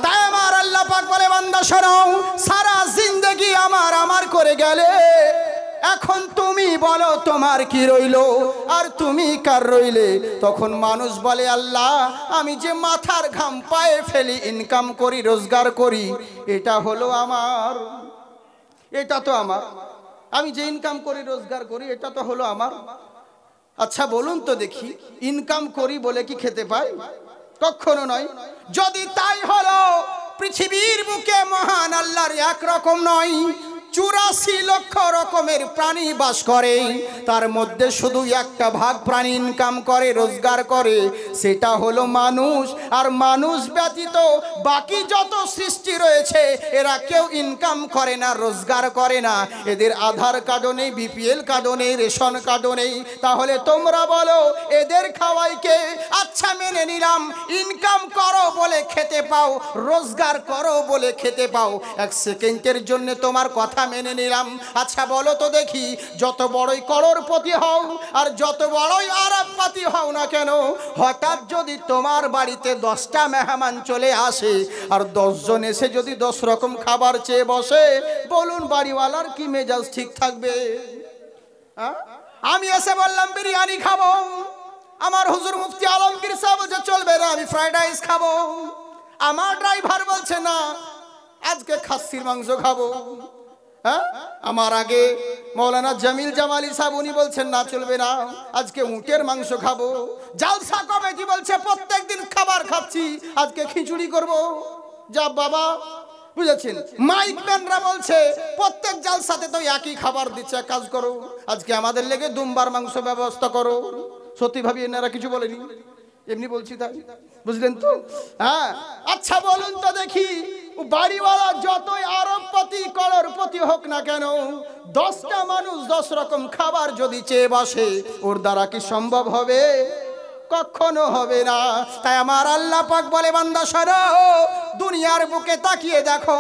তাই আমার আল্লাহ পাক বলে বান্দা শোনো, সারা জিন্দেগি আমার আমার করে গেলে, এখন তুমি বলো তোমার কি রইলো আর তুমি কার রইলে? তখন মানুষ বলে আল্লাহ আমি যে মাথার ঘাম পায়ে ফেলি, ইনকাম করি, রোজগার করি, এটা হলো আমার, এটা তো আমার, আমি যে ইনকাম করি রোজগার করি এটা তো হলো আমার। আচ্ছা বলুন তো দেখি, ইনকাম করি বলে কি খেতে পাই? কখনো নয়। যদি তাই হলো, পৃথিবীর বুকে মহান আল্লাহর একরকম নয়, 84 লক্ষ রকমের প্রাণী বাস করে, তার মধ্যে শুধু একটা ভাগ প্রাণী ইনকাম করে, রোজগার করে, সেটা হলো মানুষ। আর মানুষ ব্যতীত বাকি যত সৃষ্টি রয়েছে এরা কেউ ইনকাম করে না, রোজগার করে না, এদের আধার কার্ডও নেই, বিপিএল কার্ডও নেই, রেশন কার্ডও নেই। তাহলে তোমরা বলো এদের খাওয়াই কে? আচ্ছা মেনে নিলাম, ইনকাম করো বলে খেতে পাও, রোজগার করো বলে খেতে পাও, এক সেকেন্ডের জন্য তোমার কথা মেনে নিলাম। আচ্ছা বলো তো দেখি, যত বড়ই করোড়পতি হও আর যত বড়ই আরবপতি হও না কেন, হঠাৎ যদি তোমার বাড়িতে 10টা মেহমান চলে আসে আর 10 জন এসে যদি 10 রকম খাবার চেয়ে বসে, বলুন বাড়িওয়ালার কি মেজাজ ঠিক থাকবে? আমি এসে বললাম বিরিয়ানি খাবো, আমার হুজুর মুফতি আলমগীর সাহেব বলছে চলবে না, আমি ফ্রাইড রাইস খাবো। আমার ড্রাইভার বলছে না, আজকে খাসির মাংস খাবো। আমার আগে মৌলানা জামিল জামালি সাহেব উনি বলছেন না চলবে না, আজকে উটের মাংস খাবো। জালসা কমিটি বলছে প্রত্যেকদিন খাবার খাচ্ছি, আজকে খিচুড়ি করব। যা বাবা, বুঝেছেন? মাইক ম্যানরা বলছে প্রত্যেক জালসাতে তো একই খাবার দিচ্ছে, কাজ করো, আজকে আমাদের লেগে দুম্বার মাংস ব্যবস্থা করো। সত্যি ভাবি এনারা কিছু বলেনি, এমনি বলছি তাই, বুঝলেন তো? হ্যাঁ, আচ্ছা বলুন তো দেখি, বাড়িওয়ালা যতই আরবপতি করোড়পতি হোক না কেন, 10টা মানুষ 10 রকম খাবার যদি চেয়ে বসে, ওর দ্বারা কি সম্ভব হবে? কখনো হবে না। তাই আমার আল্লাহ পাক বলে বান্দা শোনো, দুনিয়ার বুকে তাকিয়ে দেখো,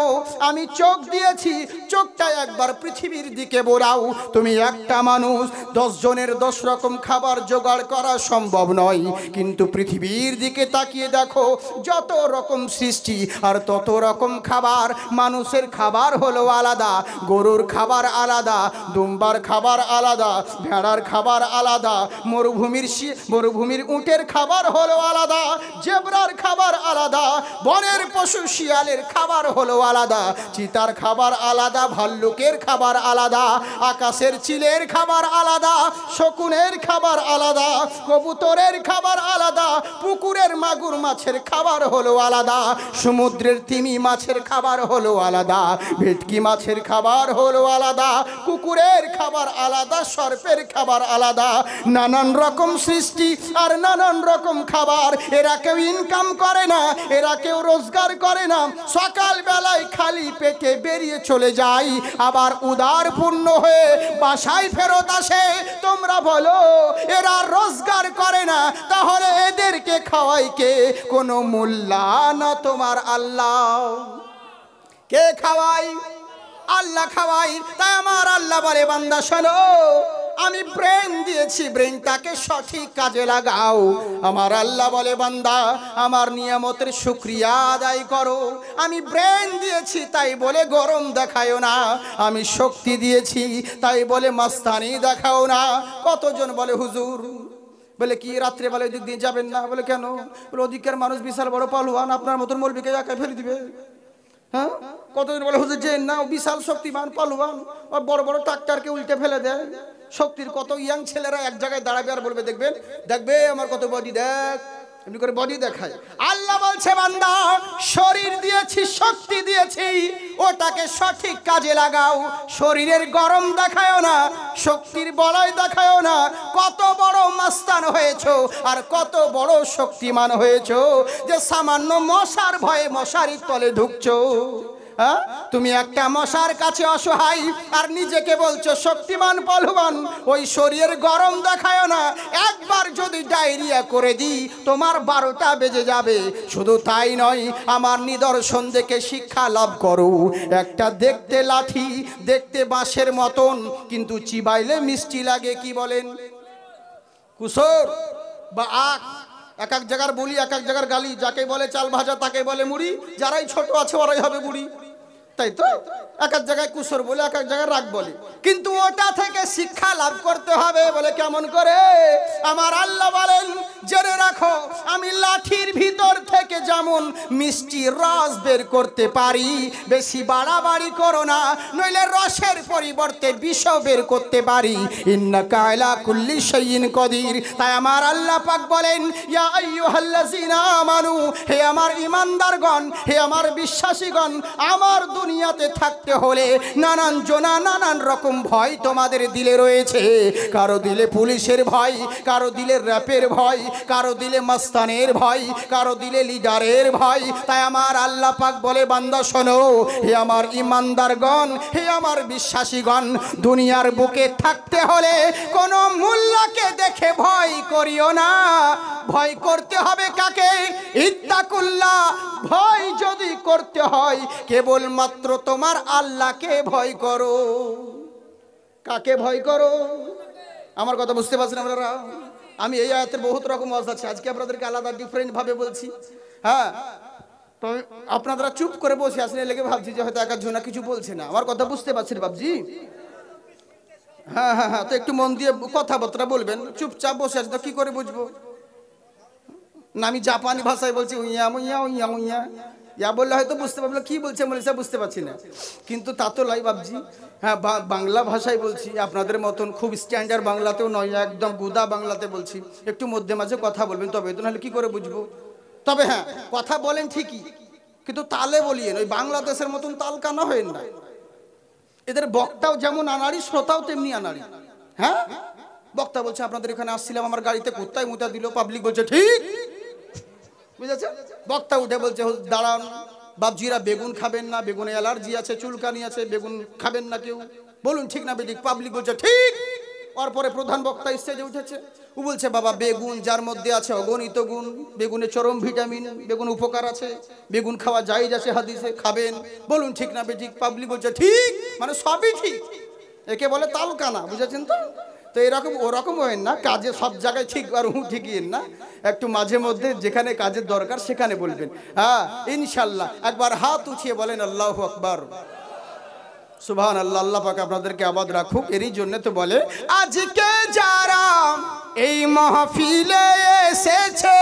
আমি চোখ দিয়েছি, চোখটা একবার পৃথিবীর দিকে বোড়াও, তুমি একটা মানুষ 10 জনের 10 রকম খাবার জোগাড় করা সম্ভব নয়। কিন্তু পৃথিবীর দিকে তাকিয়ে দেখো, যত রকম সৃষ্টি আর তত রকম খাবার। মানুষের খাবার হলো আলাদা, গরুর খাবার আলাদা, দুম্বার খাবার আলাদা, ভেড়ার খাবার আলাদা, মরুভূমির উটের খাবার হলো আলাদা, জেব্রার খাবার আলাদা, বনের পশু শিয়ালের খাবার হলো আলাদা, চিতার খাবার আলাদা, ভাল্লুকের খাবার আলাদা, আকাশের চিলের খাবার আলাদা, শকুনের খাবার আলাদা, কবুতরের খাবার আলাদা, পুকুরের মাগুর মাছের খাবার হলো আলাদা, সমুদ্রের তিমি মাছের খাবার হলো আলাদা, ভেটকি মাছের খাবার হলো আলাদা, কুকুরের খাবার আলাদা, সর্পের খাবার আলাদা। নানান রকম সৃষ্টি আর নানান রকম খাবার। এরা কেউ ইনকাম করে না, এরা কেউ রোজগার করে না, সকাল বেলায় খালি পেটে বেরিয়ে চলে যায়, আবার উদার পূর্ণ হয়ে বাসায় ফেরত আসে। তোমরা বলো এরা রোজগার করে না, তাহলে এদেরকে খাওয়াই কে? কোনো মোল্লা না তোমার আল্লাহ? কে খাওয়াই? আল্লাহ খাওয়াই। তাই আমার আল্লাহ বলে বান্দা শোনো, আমি ব্রেন দিয়েছি, ব্রেনটাকে সঠিক কাজে লাগাও। আমার আল্লাহ বলে বান্দা আমার নিয়ামতের শুকরিয়া আদায় করো। আমি ব্রেন দিয়েছি তাই বলে গরম দেখাও না, আমি শক্তি দিয়েছি তাই বলে মাস্তানি দেখাও না। কতজন বলে হুজুর, বলে কি রাত্রে বেলা ওদিক দিয়ে যাবেন না? বলে কেন? বলে ওদিকের মানুষ বিশাল বড় পালওয়ান, আপনার মতন মৌলবীকে একাই ফেলে দিবে। হ্যাঁ, কতদিন বলে হুজুর যে না বিশাল শক্তিমান পালওয়ান, আর বড় বড় ট্রাক্টরকে উল্টে ফেলে দেয়। শক্তির কত ইয়াং ছেলেরা এক জায়গায় দাঁড়াবে আর বলবে দেখবেন, দেখবে আমার কত বডি, দেখ, এমনি করে বডি দেখায়। আল্লাহ বলছে বান্দা শরীর দিয়েছি, শক্তি দিয়েছি, ওটাকে সঠিক কাজে লাগাও। শরীরের গরম দেখায়ও না, শক্তির বড়াই দেখায়ও না। কত বড় মাস্তান হয়েছো আর কত বড় শক্তিমান হয়েছো যে সামান্য মশার ভয়ে মশারির তলে ঢুকছো। তুমি একটা মশার কাছে অসহায় আর নিজেকে বলছো শক্তিমান পালওয়ান। ওই শরীরের গরম দেখায় না, একবার যদি ডায়রিয়া করে দিই তোমার 12টা বেজে যাবে। শুধু তাই নয়, আমার নিদর্শন দেখে শিক্ষা লাভ করো। একটা দেখতে লাঠি, দেখতে বাঁশের মতন, কিন্তু চিবাইলে মিষ্টি লাগে। কি বলেন? কুসর বা আখ, এক এক জায়গার বলি, এক এক জায়গার গালি, যাকে বলে চাল ভাজা তাকে বলে মুড়ি, যারাই ছোট আছে ওরাই হবে বুড়ি, তাই তো? এক এক জায়গায় কুসর বলে, এক এক জায়গায় রাগ বলে, কিন্তু ওটা থেকে শিক্ষা লাভ করতে হবে। বলে কেমন করে? আমার আল্লাহ বলেন, জেনে রাখো আমি লাঠির ভিতর থেকে যেমন মিষ্টি রস বের করতে পারি, বেশি বাড়াবাড়ি করো না, নইলে রসের পরিবর্তে বিষ বের করতে পারি। ইন্নাকা আলা কুল্লি শাইইন কদির। তাই আমার আল্লাহ পাক বলেন, ইয়া আইয়ুহাল্লাযিনা আমানু, হে আমার ঈমানদারগণ, হে আমার বিশ্বাসীগণ, আমার দুনিয়াতে থাকতে হলে নানান জনা নানান রকম ভয় তোমাদের দিলে রয়েছে। কারো দিলে পুলিশের ভয়, কারো দিলে র্যাপের ভয়, কারো দিলে মাস্তানের ভয়, কারো দিলে লিডারের ভয়। তাই আমার আল্লাহ পাক বলে, বান্দা শোনো, হে আমার ঈমানদারগণ, হে আমার বিশ্বাসীগণ, দুনিয়ার বুকে থাকতে হলে কোনো মোল্লাকে দেখে ভয় করিও না। ভয় করতে হবে কাকে? ইত্তাকুল্লাহ। ভয় যদি করতে হয় কেবলমাত্র তোমার আল্লাহকে ভয় করো। কাকে ভয় করো? আমার কথা বুঝতে পারছেন আপনারা? আমি এই আয়াতের বহুত রকম ওয়াজ আছে, আজকে আপনাদেরকে আলাদা ডিফারেন্ট ভাবে বলছি। হ্যাঁ, তো আপনারা চুপ করে বসে আসলে লেগে ভাবছি যে হয়তো একার জন্য কিছু বলছে না। আমার কথা বুঝতে পারছেন বাবজি? হ্যাঁ হ্যাঁ হ্যাঁ, তো একটু মন দিয়ে কথাবার্তা বলবেন। চুপচাপ বসে আছে তো কি করে বুঝবো? না আমি জাপানি ভাষায় বলছি, উইয়া উইয়া উইয়া উইয়া ইয়া বললে হয়তো বুঝতে পারবো কি বলছে, মনীষা বুঝতে পারছি না, কিন্তু তা তো লাই বাবজি। হ্যাঁ, বাংলা ভাষায় বলছি, আপনাদের মতন খুব স্ট্যান্ডার্ড বাংলাতেও নয়, একদম গুদা বাংলাতে বলছি। একটু মধ্যে মাঝে কথা বলবেন, তবে তো নাহলে কি করে বুঝবো? তবে হ্যাঁ, কথা বলেন ঠিকই, কিন্তু তালে বলিয়েন, ওই বাংলাদেশের মতন তাল কানা হয়েন না। এদের বক্তাও যেমন আনাড়ি, শ্রোতাও তেমনি আনাড়ি। হ্যাঁ, বক্তা বলছে আপনাদের এখানে আসছিলাম, আমার গাড়িতে কুত্তায় মুতা দিল, পাবলিক বলছে ঠিক, বুঝেছে? বক্তা উঠে বলছে, দাঁড়ান বাবজিরা, বেগুন খাবেন না, বেগুনে অ্যালার্জি আছে, চুলকানি আছে, বেগুন খাবেন না কেউ, বলুন ঠিক না বেঠিক? পাবলিক বলছে ঠিক। তারপরে প্রধান বক্তা স্টেজে উঠেছে, ও বলছে, বাবা বেগুন যার মধ্যে আছে অগণিত গুণ, বেগুনে চরম ভিটামিন, বেগুন উপকার আছে, বেগুন খাওয়া জায়েজ আছে হাদিসে, খাবেন, বলুন ঠিক না বেঠিক? পাবলিক বলছে ঠিক, মানে সবই ঠিক। একে বলে তালকানা, বুঝেছেন তো? তো এরকম ওরকম হয় না, কাজে সব জায়গায় ঠিক আর ঠিকই না, একটু মাঝে মধ্যে যেখানে কাজের দরকার সেখানে বলবেন। হ্যাঁ ইনশাল্লাহ। একবার হাত উঠিয়ে বলেন আল্লাহু আকবার, সুবহানাল্লাহ। আল্লাহ পাক আপনাদেরকে আবাদ রাখুক। এরই জন্য তো বলে, আজকে যারা এই মাহফিলে এসেছে,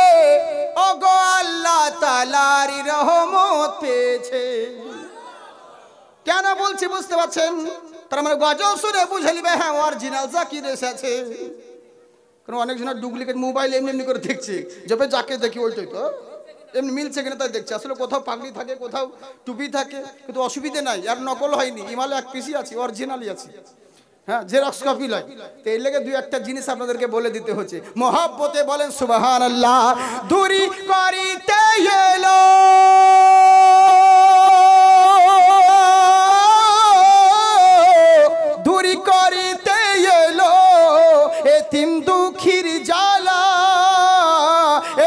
ওগো আল্লাহ তাআলার রহমত পেয়েছে। কেন বলছি বুঝতে পারছেন? তার মানে গজল শুনে বুঝে নিবে, হ্যাঁ অরিজিনাল জাকির এসেছে। কারণ অনেকজনের ডুপ্লিকেট মোবাইল এমনি এমনি করে দেখছে, যবে যাকে দেখি ওইটাই তো এমনি মিলছে কিনা তাই দেখছে। আসলে কোথাও পাগড়ি থাকে, কোথাও টুপি থাকে, কিন্তু অসুবিধে নাই, আর নকল হয়নি, ইমালে এক পিসি আছে, অরিজিনালই আছে। হ্যাঁ, জেরক্স কপি লয়। তো এর লেগে দুই একটা জিনিস আপনাদেরকে বলে দিতে হচ্ছে। মহব্বতে বলেন সুবহানাল্লাহ। দূরি করিতে এলো করিতে এলো এতিম দুঃখীর জ্বালা,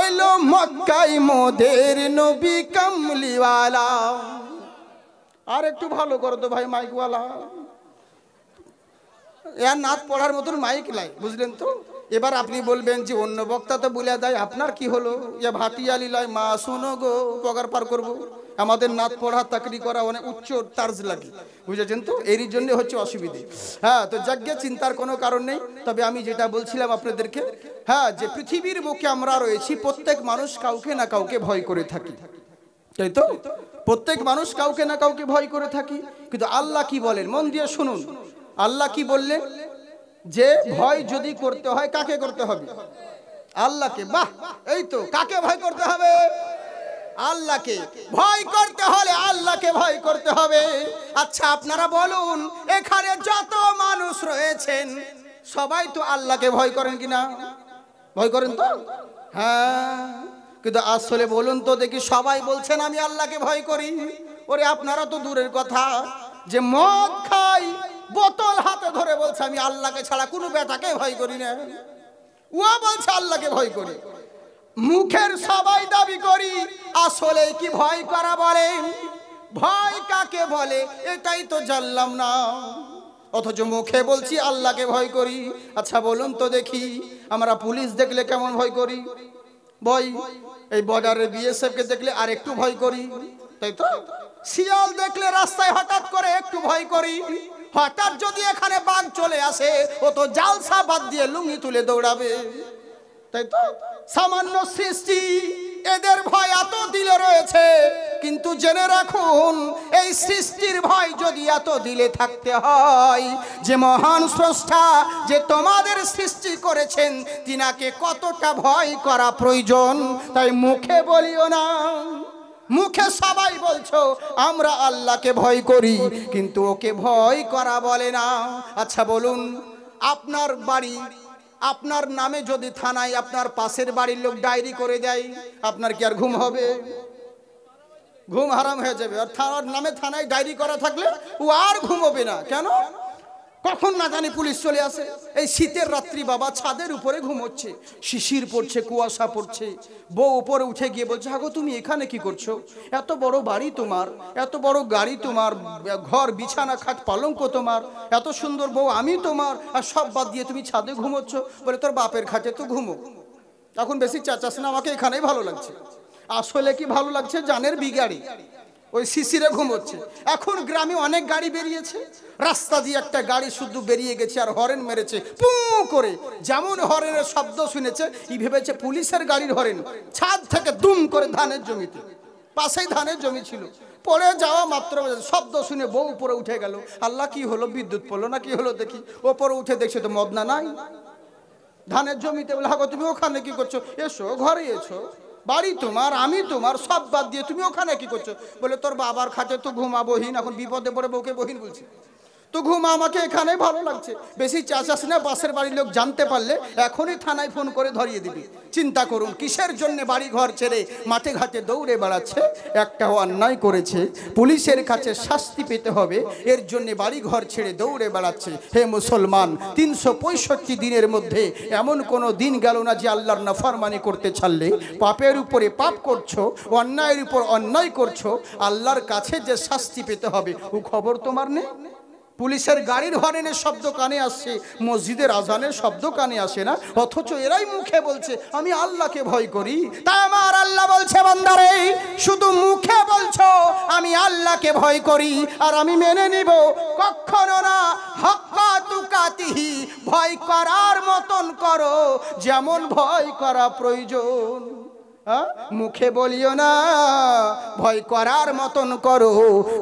এলো মক্কায় মোদের নবী কামলিওয়ালা। আর একটু ভালো করো তো ভাই মাইকওয়ালা, এর নাচ পড়ার মতন মাইক লাই, বুঝলেন তো? এবার আপনি বলবেন যে অন্য বক্তা তো বলে দেয়, আপনার কি হলো? ইয়া ভাটিয়ালি লয়, মা শুনো গো, পগার পার করবো। আমাদের নাচ পড়া তাকরি করা অনেক উচ্চ টার্জ লাগে, বুঝেছেন তো? এরই জন্য হচ্ছে অসুবিধে। হ্যাঁ, তো যাজ্ঞে চিন্তার কোনো কারণ নেই। তবে আমি যেটা বলছিলাম আপনাদেরকে, হ্যাঁ, যে পৃথিবীর বুকে আমরা রয়েছি, প্রত্যেক মানুষ কাউকে না কাউকে ভয় করে থাকি, তাই তো? প্রত্যেক মানুষ কাউকে না কাউকে ভয় করে থাকি। কিন্তু আল্লাহ কি বলেন, মন দিয়ে শুনুন। আল্লাহ কি বললেন? যে ভয় যদি করতে হয় কাকে করতে হবে? আল্লাহকে। বাহ, এই তো, কাকে ভয় করতে হবে? আল্লাহকে। ভয় করতে হলে আল্লাহকে ভয় করতে হবে। আচ্ছা আপনারা বলুন, এখানে যত মানুষ রয়েছেন সবাই তো আল্লাহকে ভয় করেন কিনা? ভয় করেন তো? হ্যাঁ, কিন্তু আসলে বলুন তো দেখি, সবাই বলছেন আমি আল্লাহকে ভয় করি? ওরে আপনারা তো দূরের কথা, যে মদ খাই, বোতল হাতে ধরে বলছে আমি আল্লাহকে ছাড়া কোনো বেটাকে ভয় করি না, ও বলছে আল্লাহকে ভয় করি। মুখের সবাই দাবি করি, আসলে কি ভয় করা বলে? ভয় কাকে বলে এটাই তো জানলাম না, অথচ মুখে বলছি আল্লাহকে ভয় করি। আচ্ছা বলুন তো দেখি, আমরা পুলিশ দেখলে কেমন ভয় করি? ভয়। এই বর্ডারে বিএসএফ কে দেখলে আর একটু ভয় করি, তাই তো? শিয়াল দেখলে রাস্তায় হঠাৎ করে একটু ভয় করি। হঠাৎ যদি এখানে বাঘ চলে আসে, ও তো জালসা বাদ দিয়ে লুঙ্গি তুলে দৌড়াবে, তাই তো? সামান্য সৃষ্টি, এদের ভয় এত দিলে রয়েছে, কিন্তু জেনে রাখুন এই সৃষ্টির ভয় যদি এত দিলে থাকতে হয়, যে মহান স্রষ্টা যে তোমাদের সৃষ্টি করেছেন তিনাকে কতটা ভয় করা প্রয়োজন। তাই মুখে বলিও না, মুখে সবাই বলছো আমরা আল্লাহকে ভয় করি, কিন্তু ওকে ভয় করা বলে না। আচ্ছা বলুন, আপনার বাড়ি, আপনার নামে যদি থানায় আপনার পাশের বাড়ির লোক ডায়েরি করে দেয়, আপনার কি আর ঘুম হবে? ঘুম হারাম হয়ে যাবে। আর থানার নামে থানায় ডায়েরি করা থাকলে ও আর ঘুমোবে না। কেন? কখন না জানি পুলিশ চলে আসে। এই শীতের রাত্রি বাবা ছাদের উপরে ঘুমোচ্ছে, শিশির পড়ছে, কুয়াশা পড়ছে, বউ উপরে উঠে গিয়ে বলছে, হাগো তুমি এখানে কি করছো? এত বড় বাড়ি তোমার, এত বড় গাড়ি তোমার, ঘর বিছানা খাট পালঙ্ক তোমার, এত সুন্দর বউ আমি তোমার, আর সব বাদ দিয়ে তুমি ছাদে ঘুমোচ্ছ? বলে তোর বাপের খাটে তো ঘুমো, এখন বেশি চাচাস না, আমাকে এখানেই ভালো লাগছে। আসলে কি ভালো লাগছে? জানের বিগাড়ি, ওই শিশিরে ঘুমোচ্ছে। এখন গ্রামে অনেক গাড়ি বেরিয়েছে, রাস্তা দিয়ে একটা গাড়ি শুধু বেরিয়ে গেছে আর হরেন মেরেছে পু করে। যেমন হরেনের শব্দ শুনেছে ই ভেবেছে পুলিশের গাড়ির হরেন। ছাদ থেকে দুম করে ধানের জমিতে, পাশেই ধানের জমি ছিল, পড়ে যাওয়া মাত্র শব্দ শুনে বউ উপরে উঠে গেল। আল্লাহ, কি হলো? বিদ্যুৎ পড়লো না কি হলো দেখি। ওপরে উঠে দেখছে তো মদনা নাই ধানের জমিতে। বলে, হাগো তুমি ওখানে কি করছো? এসো ঘরে এসো, বাড়ি তোমার, আমি তোমার, সব বাদ দিয়ে তুমি ওখানে কি করছো? বলে তোর বাবার খাটে তো ঘুমা বহিন, এখন বিপদে পড়ে বউকে বহিন বলছে, তো ঘুমা, আমাকে এখানে ভালো লাগছে। বেশি চাচাস না, পাশের বাড়ির লোক জানতে পারলে এখনই থানায় ফোন করে ধরিয়ে দিবি। চিন্তা করুন কিসের জন্য বাড়ি ঘর ছেড়ে মাঠে ঘাটে দৌড়ে বেড়াচ্ছে। একটাও অন্যায় করেছে, পুলিশের কাছে শাস্তি পেতে হবে, এর জন্য বাড়ি ঘর ছেড়ে দৌড়ে বেড়াচ্ছে। হে মুসলমান, 365 দিনের মধ্যে এমন কোনো দিন গেল না যে আল্লাহর নাফরমানি করতে ছাড়লে পাপের উপরে পাপ করছো, অন্যায়ের উপর অন্যায় করছো, আল্লাহর কাছে যে শাস্তি পেতে হবে ও খবর তোমার নেই। পুলিশের গাড়ির হর্নের শব্দ কানে আসছে, মসজিদের আজানের শব্দ কানে আসে না, অথচ এরাই মুখে বলছে আমি আল্লাহকে ভয় করি। তাই আমার আল্লাহ বলছে, বান্দারে শুধু মুখে বলছো আমি আল্লাহকে ভয় করি আর আমি মেনে নিব, কখনো না। হাক্কা তুকাতিহি, ভয় করার মতন করো যেমন ভয় করা প্রয়োজন। মুখে বলিও না, ভয় করার মতন করো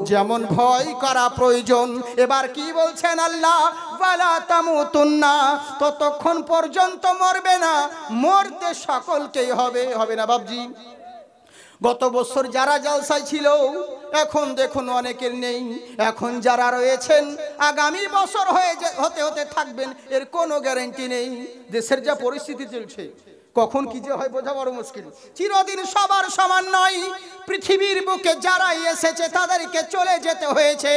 যেমন ভয় করা প্রয়োজন। এবার কি বলছেন আল্লাহ? ওয়ালা তামুতুন্না, ততক্ষণ পর্যন্ত মরবে না, মরতে সকলকেই হবে। হবে না বাবজি? গত বছর যারা জালসায় ছিল এখন দেখুন অনেকের নেই, এখন যারা রয়েছেন আগামী বছর হতে হতে থাকবেন এর কোনো গ্যারান্টি নেই। দেশের যা পরিস্থিতি চলছে, কখন কি যে হয় বোঝা বড় মুশকিল। চিরদিন সবার সমান নয়, পৃথিবীর বুকে যারাই এসেছে তাদেরকে চলে যেতে হয়েছে,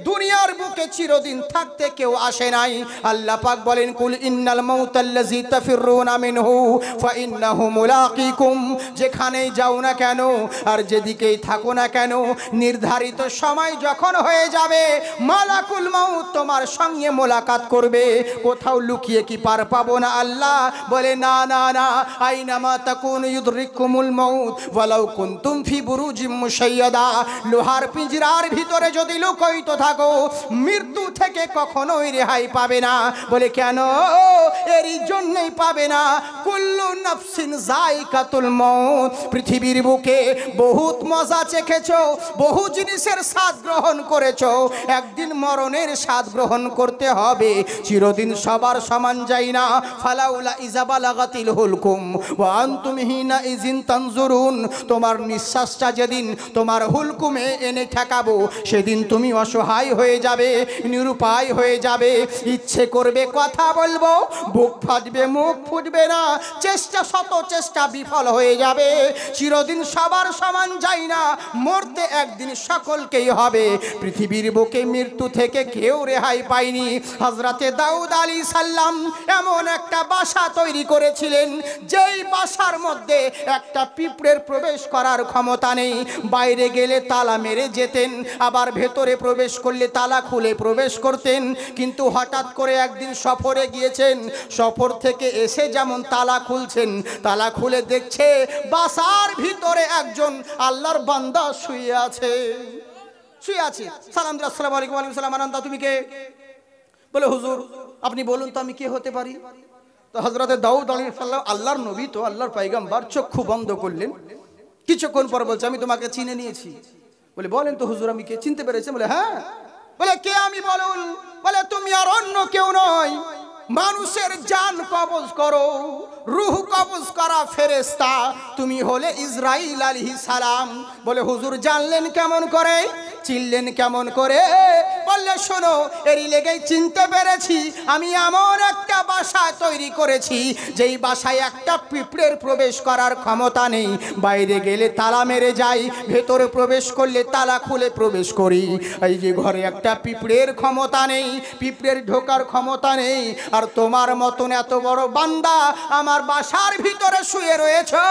দুনিয়ার বুকে চিরদিন থাকতে কেউ আসে নাই। আল্লাহ পাক বলেন, কুল ইন্নাল মাউতাল্লাযী তাফিরুনা মিনহু ফাইন্নাহু মুলাকিকুম, যেখানেই যাও না কেন আর যেদিকেই থাকো না কেন, নির্ধারিত সময় যখন হয়ে যাবে মালাকুল মাউত তোমার সঙ্গে মোলাকাত করবে। কোথাও লুকিয়ে কি পার পাবো না? আল্লাহ বলে, না না না, আইনামা তাকুনু ইউদরিকুমুল মাউত ওয়ালাউ কুনতুম ফি বুরুজিম মুশাইয়াদা, লোহার পিঞ্জরার ভিতরে যদি লুকায়িত থাকো মৃত্যু থেকে কখনোই রেহাই পাবে না। বলে কেন? এরই জন্যই পাবে না, কুল্লু নাফসিন যায়কাতুল মাউত, পৃথিবীর বুকে বহুত মজা চেখেছো, বহু জিনিসের স্বাদ গ্রহণ করেছো, একদিন মরণের স্বাদ গ্রহণ করতে হবে। চিরদিন সবার সমান যাই না। ফালাউলা ইজা বালাগাতিল হুলকুম ওয়া আনতুম হিনা ইজিন তানজুরুন, তোমার নিঃশ্বাসটা যেদিন তোমার হুলকুমে এনে ঠেকাবো সেদিন তুমি অসহায় হয়ে যাবে, নিরুপায় হয়ে যাবে। ইচ্ছে করবে কথা বলবো, বুক ফাটবে, মুখ ফুটবে না, চেষ্টা শত চেষ্টা বিফল হয়ে যাবে। চিরদিন সবার সমান যাই না, মরতে একদিন সকলকেই হবে। পৃথিবীর বুকে মৃত্যু থেকে কেউ রেহাই পায়নি। হযরতে দাউদ আলাইহিস সালাম এমন একটা বাসা তৈরি করেছিলেন যেই বাসার মধ্যে একটা পিঁপড়ের প্রবেশ করার ক্ষমতা নেই, বাইরে গেলে তালা মেরে যেতেন, আবার ভেতরে প্রবেশ করলে তালা খুলে প্রবেশ করতেন। কিন্তু হঠাৎ করে একদিন সফরে গিয়েছেন, সফর থেকে এসে যেমন তালা খুলছেন, তালা খুলে দেখছে বাসার ভিতরে একজন আল্লাহর বান্দা শুয়ে আছে। সালাম দিল, আসসালামু আলাইকুম। ওয়ালাইকুম সালাম। আনন্দা, তুমি কে? বলে হুজুর আপনি বলুন তো আমি কে হতে পারি? তো হযরতে দাউদ আলাইহিস সালাম, আল্লাহর নবী তো, আল্লাহর পয়গম্বর, চক্ষু বন্ধ করলেন। কিছুক্ষণ পর বলছে আমি তোমাকে চিনে নিয়েছি। বলে বলেন তো হুজুর আমি কে? চিনতে পেরেছেন? বলে হ্যাঁ। বলে কে আমি বলুন? বলে তুমি আর অন্য কেউ নয়, মানুষের জান কবজ করো, রূহ কবজ করা ফেরেশতা, তুমি হলে ইসরাইল আলাইহিস সালাম। বলে হুজুর জানলেন কেমন করে, চিনলেন কেমন করে? বললে শোনো, এরই লেগেই চিনতে পেরেছি, আমি এমন একটা বাসা তৈরি করেছি যেই বাসায় একটা পিঁপড়ের প্রবেশ করার ক্ষমতা নেই, বাইরে গেলে তালা মেরে যাই, ভেতরে প্রবেশ করলে তালা খুলে প্রবেশ করি। এই যে ঘরে একটা পিঁপড়ের ক্ষমতা নেই, পিঁপড়ের ঢোকার ক্ষমতা নেই, আর তোমার মতন এত বড় বান্দা আমার বাসার ভিতরে শুয়ে রয়েছো,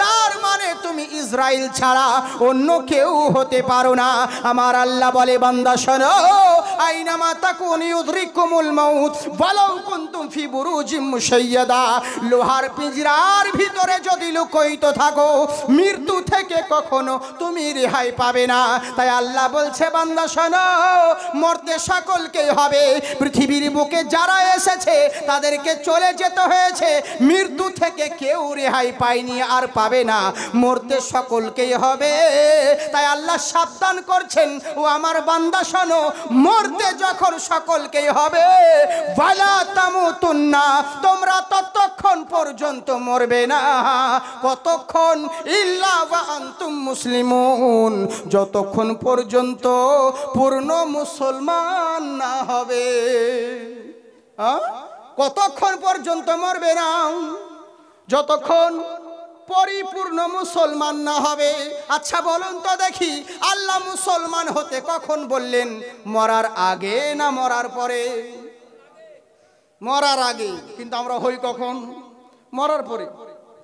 তার মানে তুমি ইসরাইল ছাড়া অন্য কেউ হতে পারো না। আমার আল্লাহ বলে বান্দা শোনো, আইনামা তাকুনু ইউদরিকুমুল মাউত ওয়ালাউ কুনতুম ফি বুরুজিম মুশাইয়াদা, লোহার পিঞ্জরার ভিতরে যদি লুকায়িত থাকো, মৃত্যু থেকে কখনো তুমি রেহাই পাবে না। তাই আল্লাহ বলছে বান্দা শোনো, মরতে সকলকেই হবে, পৃথিবীর বুকে যারা এসেছে তাদেরকে চলে যেতে হয়েছে, মৃত্যু থেকে কেউ রেহাই পায়নি আর পাবে না, মরতে সকলকেই হবে। তাই আল্লাহ সাবধান করছেন, ও আমার বান্দা শোনো, মরতে যখন সকলকেই হবে, ওয়ালা তামুতুন্না, তোমরা ততক্ষণ পর্যন্ত মরবে না, কতক্ষণ? ইল্লা ওয়া আনতুম মুসলিমুন, যতক্ষণ পর্যন্ত পূর্ণ মুসলমান না হবে। কতক্ষণ পর্যন্ত মরবে না? যতক্ষণ পরিপূর্ণ মুসলমান না হবে। আচ্ছা বলুন তো দেখি, আল্লাহ মুসলমান হতে কখন বললেন? মরার আগে না মরার পরে? মরার আগে। কিন্তু আমরা হই কখন? মরার পরে,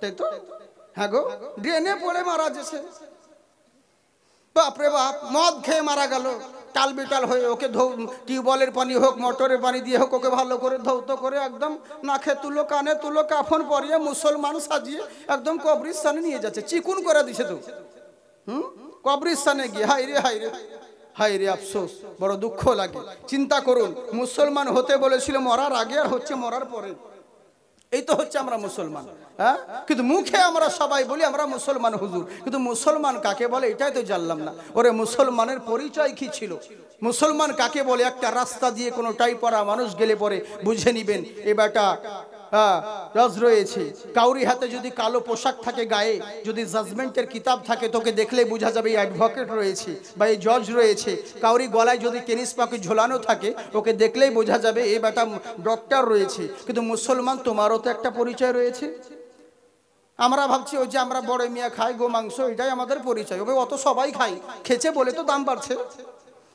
তাই তো? হ্যাঁ গো, ড্রেনে পড়ে মারা যেছে, বাপরে বাপ, মদ খেয়ে মারা গেল, টাল বিটাল হয়ে, ওকে টিউবওয়েলের পানি হোক, মোটরের পানি দিয়ে হোক, ওকে ভালো করে ধৌত করে একদম নাকে তুলো, কানে তুলো, কাফন পরিয়ে মুসলমান সাজিয়ে একদম কবরস্থানে নিয়ে যাচ্ছে, চিকুন করে দিছে তো। কবরস্থানে গিয়ে হাই রে হাই রে হাই রে, আফসোস, বড় দুঃখ লাগে। চিন্তা করুন, মুসলমান হতে বলেছিল মরার আগে, আর হচ্ছে মরার পরে। এই তো হচ্ছে আমরা মুসলমান। হ্যাঁ, কিন্তু মুখে আমরা সবাই বলি আমরা মুসলমান হুজুর, কিন্তু মুসলমান কাকে বলে এটাই তো জানলাম না। ওরে মুসলমানের পরিচয় কি ছিল? মুসলমান কাকে বলে? একটা রাস্তা দিয়ে কোনো টাই পরা মানুষ গেলে পরে বুঝে নিবেন এ বেটা জজ রয়েছে। কাউরি হাতে যদি কালো পোশাক থাকে, গায়ে যদি জাজমেন্টের কিতাব থাকে, তোকে দেখলেই বোঝা যাবে এই অ্যাডভোকেট রয়েছে বা এই জজ রয়েছে। কাউরি গলায় যদি টেনিস পাখি ঝোলানো থাকে, ওকে দেখলেই বোঝা যাবে এই বেটা ডক্টর রয়েছে। কিন্তু মুসলমান, তোমারও তো একটা পরিচয় রয়েছে। আমরা ভাবছি ওই যে আমরা বড় মিয়া খাই গো মাংস, এটাই আমাদের পরিচয়। ওই অত সবাই খাই, খেছে বলে তো দাম বাড়ছে।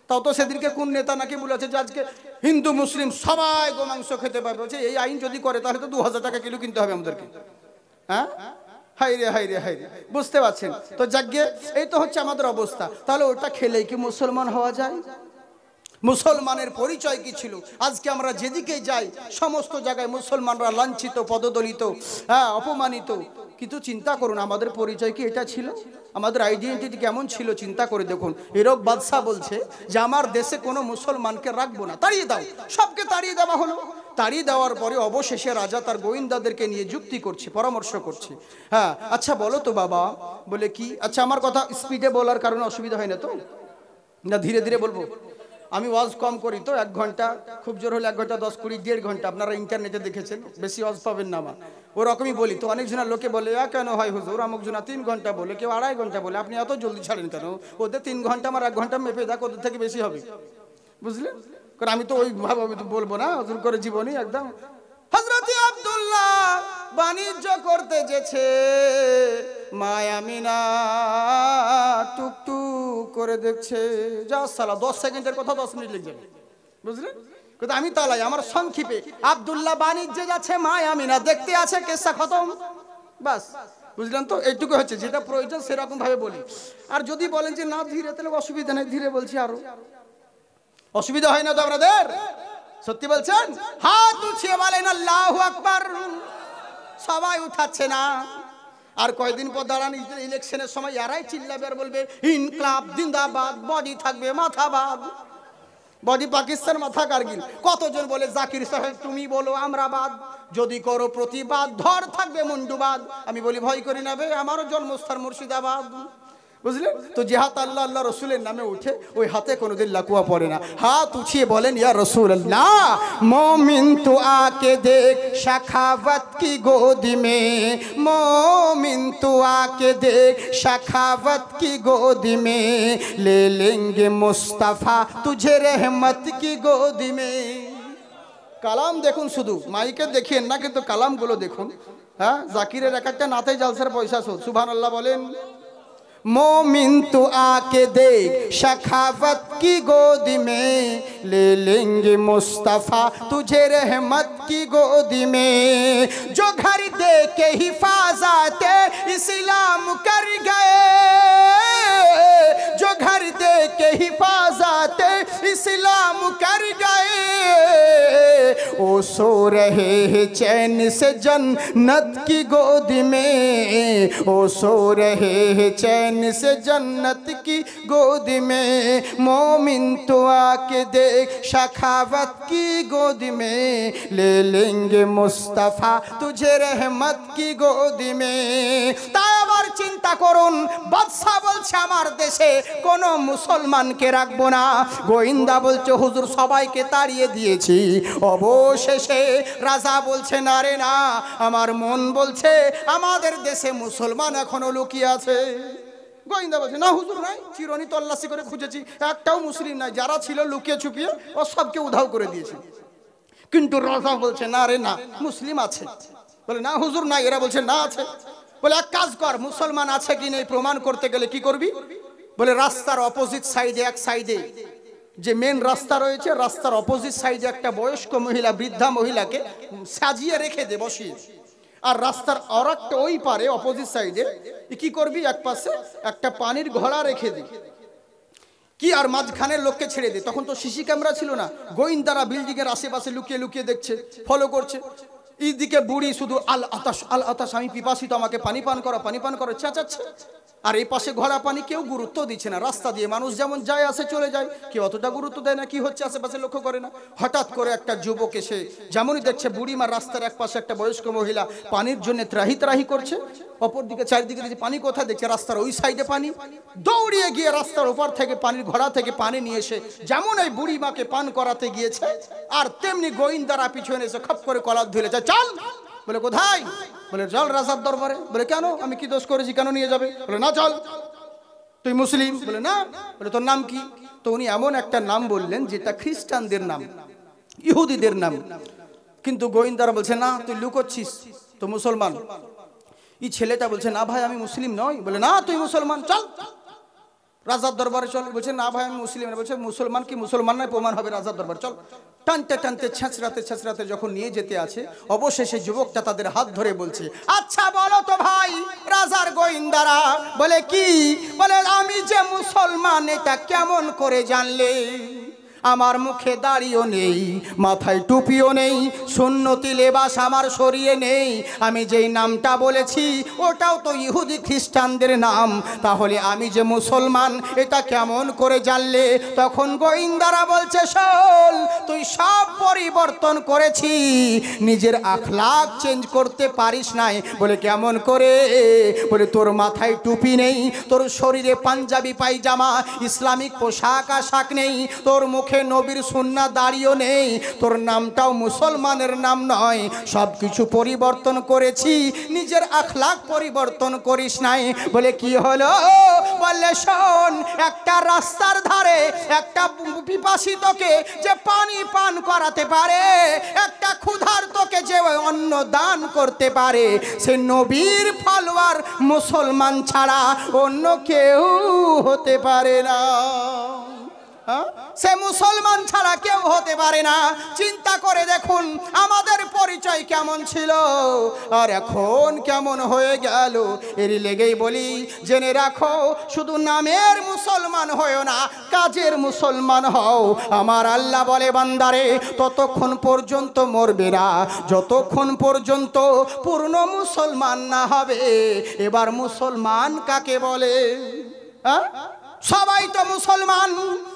তাও তো সেদিনকে কোন নেতা নাকি বলেছে যে আজকে হিন্দু মুসলিম সবাই গো মাংস খেতে পারবে। বলছে এই আইন যদি করে তাহলে তো 2000 টাকা কিলো কিনতে হবে আমাদেরকে। হ্যাঁ, হাই রে হাই রে হাই রে, বুঝতে পারছেন তো? যাকে এই তো হচ্ছে আমাদের অবস্থা। তাহলে ওটা খেলেই কি মুসলমান হওয়া যায়? মুসলমানের পরিচয় কি ছিল? আজকে আমরা যেদিকে যাই সমস্ত জায়গায় মুসলমানরা লাঞ্ছিত, পদদলিত, হ্যাঁ, অপমানিত। কিন্তু চিন্তা করুন, আমাদের পরিচয় কি এটা ছিল? আমাদের আইডেন্টিটি কেমন ছিল? চিন্তা করে দেখুন। হিরক বাদশাহ বলছে যে আমার দেশে কোনো মুসলমানকে রাখবো না, তাড়িয়ে দাও। সবকে তাড়িয়ে দেওয়া হলো। তাড়িয়ে দেওয়ার পরে অবশেষে রাজা তার গোয়েন্দাদেরকে নিয়ে যুক্তি করছে, পরামর্শ করছে। হ্যাঁ, আচ্ছা বলো তো বাবা। বলে কি? আচ্ছা আমার কথা স্পিডে বলার কারণে অসুবিধা হয় না তো? না ধীরে ধীরে বলবো? আমি ওয়াজ কম করি তো, 1 ঘন্টা, খুব জোর হলে 1 ঘন্টা 10, 20, 1.5 ঘন্টা। আপনারা ইন্টারনেটে দেখেছেন, বেশি ওয়াজ পাবেন না আমার। ওরকমই বলি তো। অনেক জনের লোকে বলে কেন হয় হুজুর, অমুক জনা 3 ঘন্টা বলে, কেউ 2.5 ঘন্টা বলে, আপনি এত জলদি ছাড়েন কেন? ওদের 3 ঘন্টা, আমার 1 ঘন্টা মেপে দেখ, ওদের থেকে বেশি হবে, বুঝলেন? কারণ আমি তো ওই ভাবে আমি তো বলবো না হুজুর করে জীবনী একদম। হযরত আব্দুল্লাহ বাণিজ্য করতে যেছে, মা আমিনা টুকটুক করে দেখছে। যা সালা 10 সেকেন্ডের কথা 10 মিনিট লিখে যাবে, বুঝলেন? কিন্তু আমি তালাই আমার সংক্ষেপে। আব্দুল্লাহ বাণিজ্যে যাচ্ছে, মা আমিনা দেখতে আছে, কেসা খতম। বাস, বুঝলেন তো? এইটুকু হচ্ছে, যেটা প্রয়োজন সেরকম ভাবে বলি। আর যদি বলেন যে না ধীরে, তাহলে অসুবিধা নেই, ধীরে বলছি, আরো অসুবিধা হয় না তো আপনাদের? সত্যি বলছেন? হাত উঠিয়ে বলেন আল্লাহু আকবার। সবাই উঠাচ্ছে না। আর কয়দিন পর দাঁড়ান, ইলেকশনের সময় এরাই চিল্লাবে আর বলবে ইনকলাব জিন্দাবাদ, বডি থাকবে মাথাবাদ। বডি পাকিস্তান, মাথা কারগিল। কতজন বলে জাকির সাহেব তুমি বলো আমরা বাদ, যদি করো প্রতিবাদ ধর থাকবে মুন্ডুবাদ। আমি বলি ভয় করি না বে, আমারও জন্মস্থান মুর্শিদাবাদ। বুঝলেন তো? যে হাত আল্লাহ আল্লাহ রসুলের নামে উঠে, ওই হাতে কোনোদিন লাকুয়া পড়ে না। হাত উঠিয়ে বলেন ইয়া রসুল্লাহ, मोमिन तू आके देख शखावत की गोदी में, मोमिन तू आके देख शखावत की गोदी में, ले लेंगे मुस्तफ़ा तुझे रहमत की गोदी में। কালাম দেখুন, শুধু মাইকে দেখিয়েন না, কিন্তু কালামগুলো দেখুন। হ্যাঁ, জাকিরের এক একটা নাতে জালসার পয়সা শোধ। সুবহানাল্লাহ বলেন। मोमिन तू आके देख शखावत की गोदी में, ले लेंगे मुस्तफ़ा तुझे रहमत की गोदी में, जो घर दे के हिफाजत इस्लाम कर गए, जो घर दे के हिफाजत इस्लाम कर गए, वो सो रहे हैं चैन से जन्नत की गोदी में, वो सो रहे हैं चैन से जन्नत की गोदी में, मोमिन तो आके देख शखावत की गोदी में, ले लेंगे मुस्तफ़ा तुझे रहमत की गोदी में। তাই আবার চিন্তা করুন, বাদশা বলছে আমার দেশে কোনো মুসলমানকে রাখবো না, গোয়েন্দা বলছে হুজুর সবাইকে তাড়িয়ে দিয়েছি, অবশেষে রাজা বলছে না রে না, আমার মন বলছে আমাদের দেশে মুসলমান এখনো লুকিয়ে আছে। গোয়েন্দা বলছে না হুজুর নাই, চিরনি তল্লাশি করে খুঁজেছি, একটাও মুসলিম নাই, যারা ছিল লুকিয়ে ছুপিয়ে ও সবকে উধাও করে দিয়েছে। কিন্তু রাজা বলছে না রে না, মুসলিম আছে। বলে না হুজুর নাই, এরা বলছে না আছে। বলে এক কাজ কর, মুসলমান আছে কি নেই প্রমাণ করতে গেলে কি করবি? বলে রাস্তার অপোজিট সাইডে, এক সাইডে যে মেন রাস্তা রয়েছে, রাস্তার অপোজিট সাইডে একটা বয়স্ক মহিলা, বৃদ্ধা মহিলাকে সাজিয়ে রেখে দে, বসিয়ে। আর রাস্তার আর একটা ওই পারে অপোজিট সাইডে কি করবি, এক পাশে একটা পানির ঘোড়া রেখে দি, কি আর মাঝখানের লোককে ছেড়ে দে। তখন তো সিসি ক্যামেরা ছিল না, গোয়েন্দারা বিল্ডিং এর আশেপাশে লুকিয়ে লুকিয়ে দেখছে, ফলো করছে। এইদিকে বুড়ি শুধু আল আতাশ, আমি পিপাসিত, আমাকে পানি পান করো, পানি পান করো চেঁচাচ্ছে। আর এই পাশে ঘোড়া পানি, কেউ গুরুত্ব দিচ্ছে না। রাস্তা দিয়ে মানুষ যেমন যায় আসে চলে যায়, কেউ অতটা গুরুত্ব দেয় না কি হচ্ছে আশেপাশে লক্ষ্য করে না। হঠাৎ করে একটা যুবক এসে যেমনই দেখছে বুড়িমা রাস্তার এক পাশে একটা বয়স্ক মহিলা পানির জন্য ত্রাহি ত্রাহি করছে, অপরদিকে চারিদিকে দেখছে পানি কোথায়, দেখছে রাস্তার ওই সাইডে পানি। দৌড়িয়ে গিয়ে রাস্তার ওপার থেকে পানির ঘোড়া থেকে পানি নিয়ে এসে যেমন ওই বুড়িমাকে পান করাতে গিয়েছে, আর তেমনি গোয়েন্দারা পিছনে এসে খপ করে কলার ধরে যায়, চল। বলে কোথায়? বলে চল রাজার দরবারে। বলে কেন, আমি কি দোষ করেছি, কেন নিয়ে যাবে? বলে না চল, তুই মুসলিম। বলে না। বলে তোর নাম কি? তো উনি এমন একটা নাম বললেন যেটা খ্রিস্টানদের নাম, ইহুদিদের নাম। কিন্তু গোয়েন্দারা বলছে না তুই লুকোচ্ছিস, তো মুসলমান। এই ছেলেটা বলছে না ভাই আমি মুসলিম নই। বলে না তুই মুসলমান, চল রাজার দরবারে চল। বলছে না ভাই আমি মুসলিম। বলছে মুসলমান কি মুসলমান নয় প্রমাণ হবে রাজার দরবার, চল। টানতে টানতে ছেঁচড়াতে যখন নিয়ে যেতে আছে, অবশেষে যুবকটা তাদের হাত ধরে বলছে আচ্ছা বলো তো ভাই রাজার গোয়েন্দারা। বলে কি? বলে আমি যে মুসলমান এটা কেমন করে জানলে? আমার মুখে দাড়িও নেই, মাথায় টুপিও নেই, সুন্নতি লেবাস আমার শরীরে নেই, আমি যেই নামটা বলেছি ওটাও তো ইহুদি খ্রিস্টানদের নাম, তাহলে আমি যে মুসলমান এটা কেমন করে জানলে? তখন গোয়েন্দারা বলছে শোন, তুই সব পরিবর্তন করেছি, নিজের আখলাক চেঞ্জ করতে পারিস নাই। বলে কেমন করে? বলে তোর মাথায় টুপি নেই, তোর শরীরে পাঞ্জাবি পায়জামা ইসলামিক পোশাক আশাক নেই, তোর মুখে নবীর সুন্নাহ দাড়িও নেই, তোর নামটাও মুসলমানের নাম নয়, সব কিছু পরিবর্তন করেছি, নিজের আখলাক পরিবর্তন করিস নাই। বলে কি হলো? বলে শোন, একটা রাস্তার ধারে একটা পিপাসিতকে যে পানি পান করাতে পারে, একটা ক্ষুধার্তকে যে অন্ন দান করতে পারে, সে নবীর ফলোয়ার মুসলমান ছাড়া অন্য কেউ হতে পারে না। সে মুসলমান ছাড়া কেউ হতে পারে না। চিন্তা করে দেখুন আমাদের পরিচয় কেমন ছিল আর এখন কেমন হয়ে গেল। এরই লেগেই বলি, জেনে রাখো শুধু নামের মুসলমান হও না, কাজের মুসলমান হও। আমার আল্লাহ বলে, বান্দারে ততক্ষণ পর্যন্ত মরবে না যতক্ষণ পর্যন্ত পূর্ণ মুসলমান না হবে। এবার মুসলমান কাকে বলে? সবাই তো মুসলমান,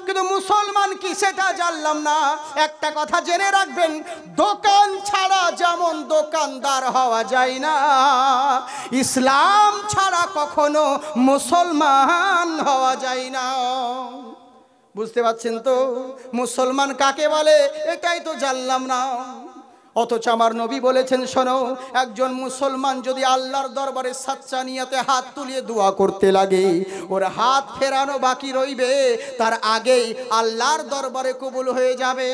কিন্তু মুসলমান কি সেটা জানলাম না। একটা কথা জেনে রাখবেন, দোকান ছাড়া যেমন দোকানদার হওয়া যায় না, ইসলাম ছাড়া কখনো মুসলমান হওয়া যায় না। বুঝতে পারছেন তো মুসলমান কাকে বলে? এটাই তো জানলাম না। অথচ আমার নবী বলেছেন, শোনো, একজন মুসলমান যদি আল্লাহর দরবারে সাচ্চা নিয়তে হাত তুলিয়ে দোয়া করতে লাগে, ওর হাত ফেরানো বাকি রইবে, তার আগেই আল্লাহর দরবারে কবুল হয়ে যাবে।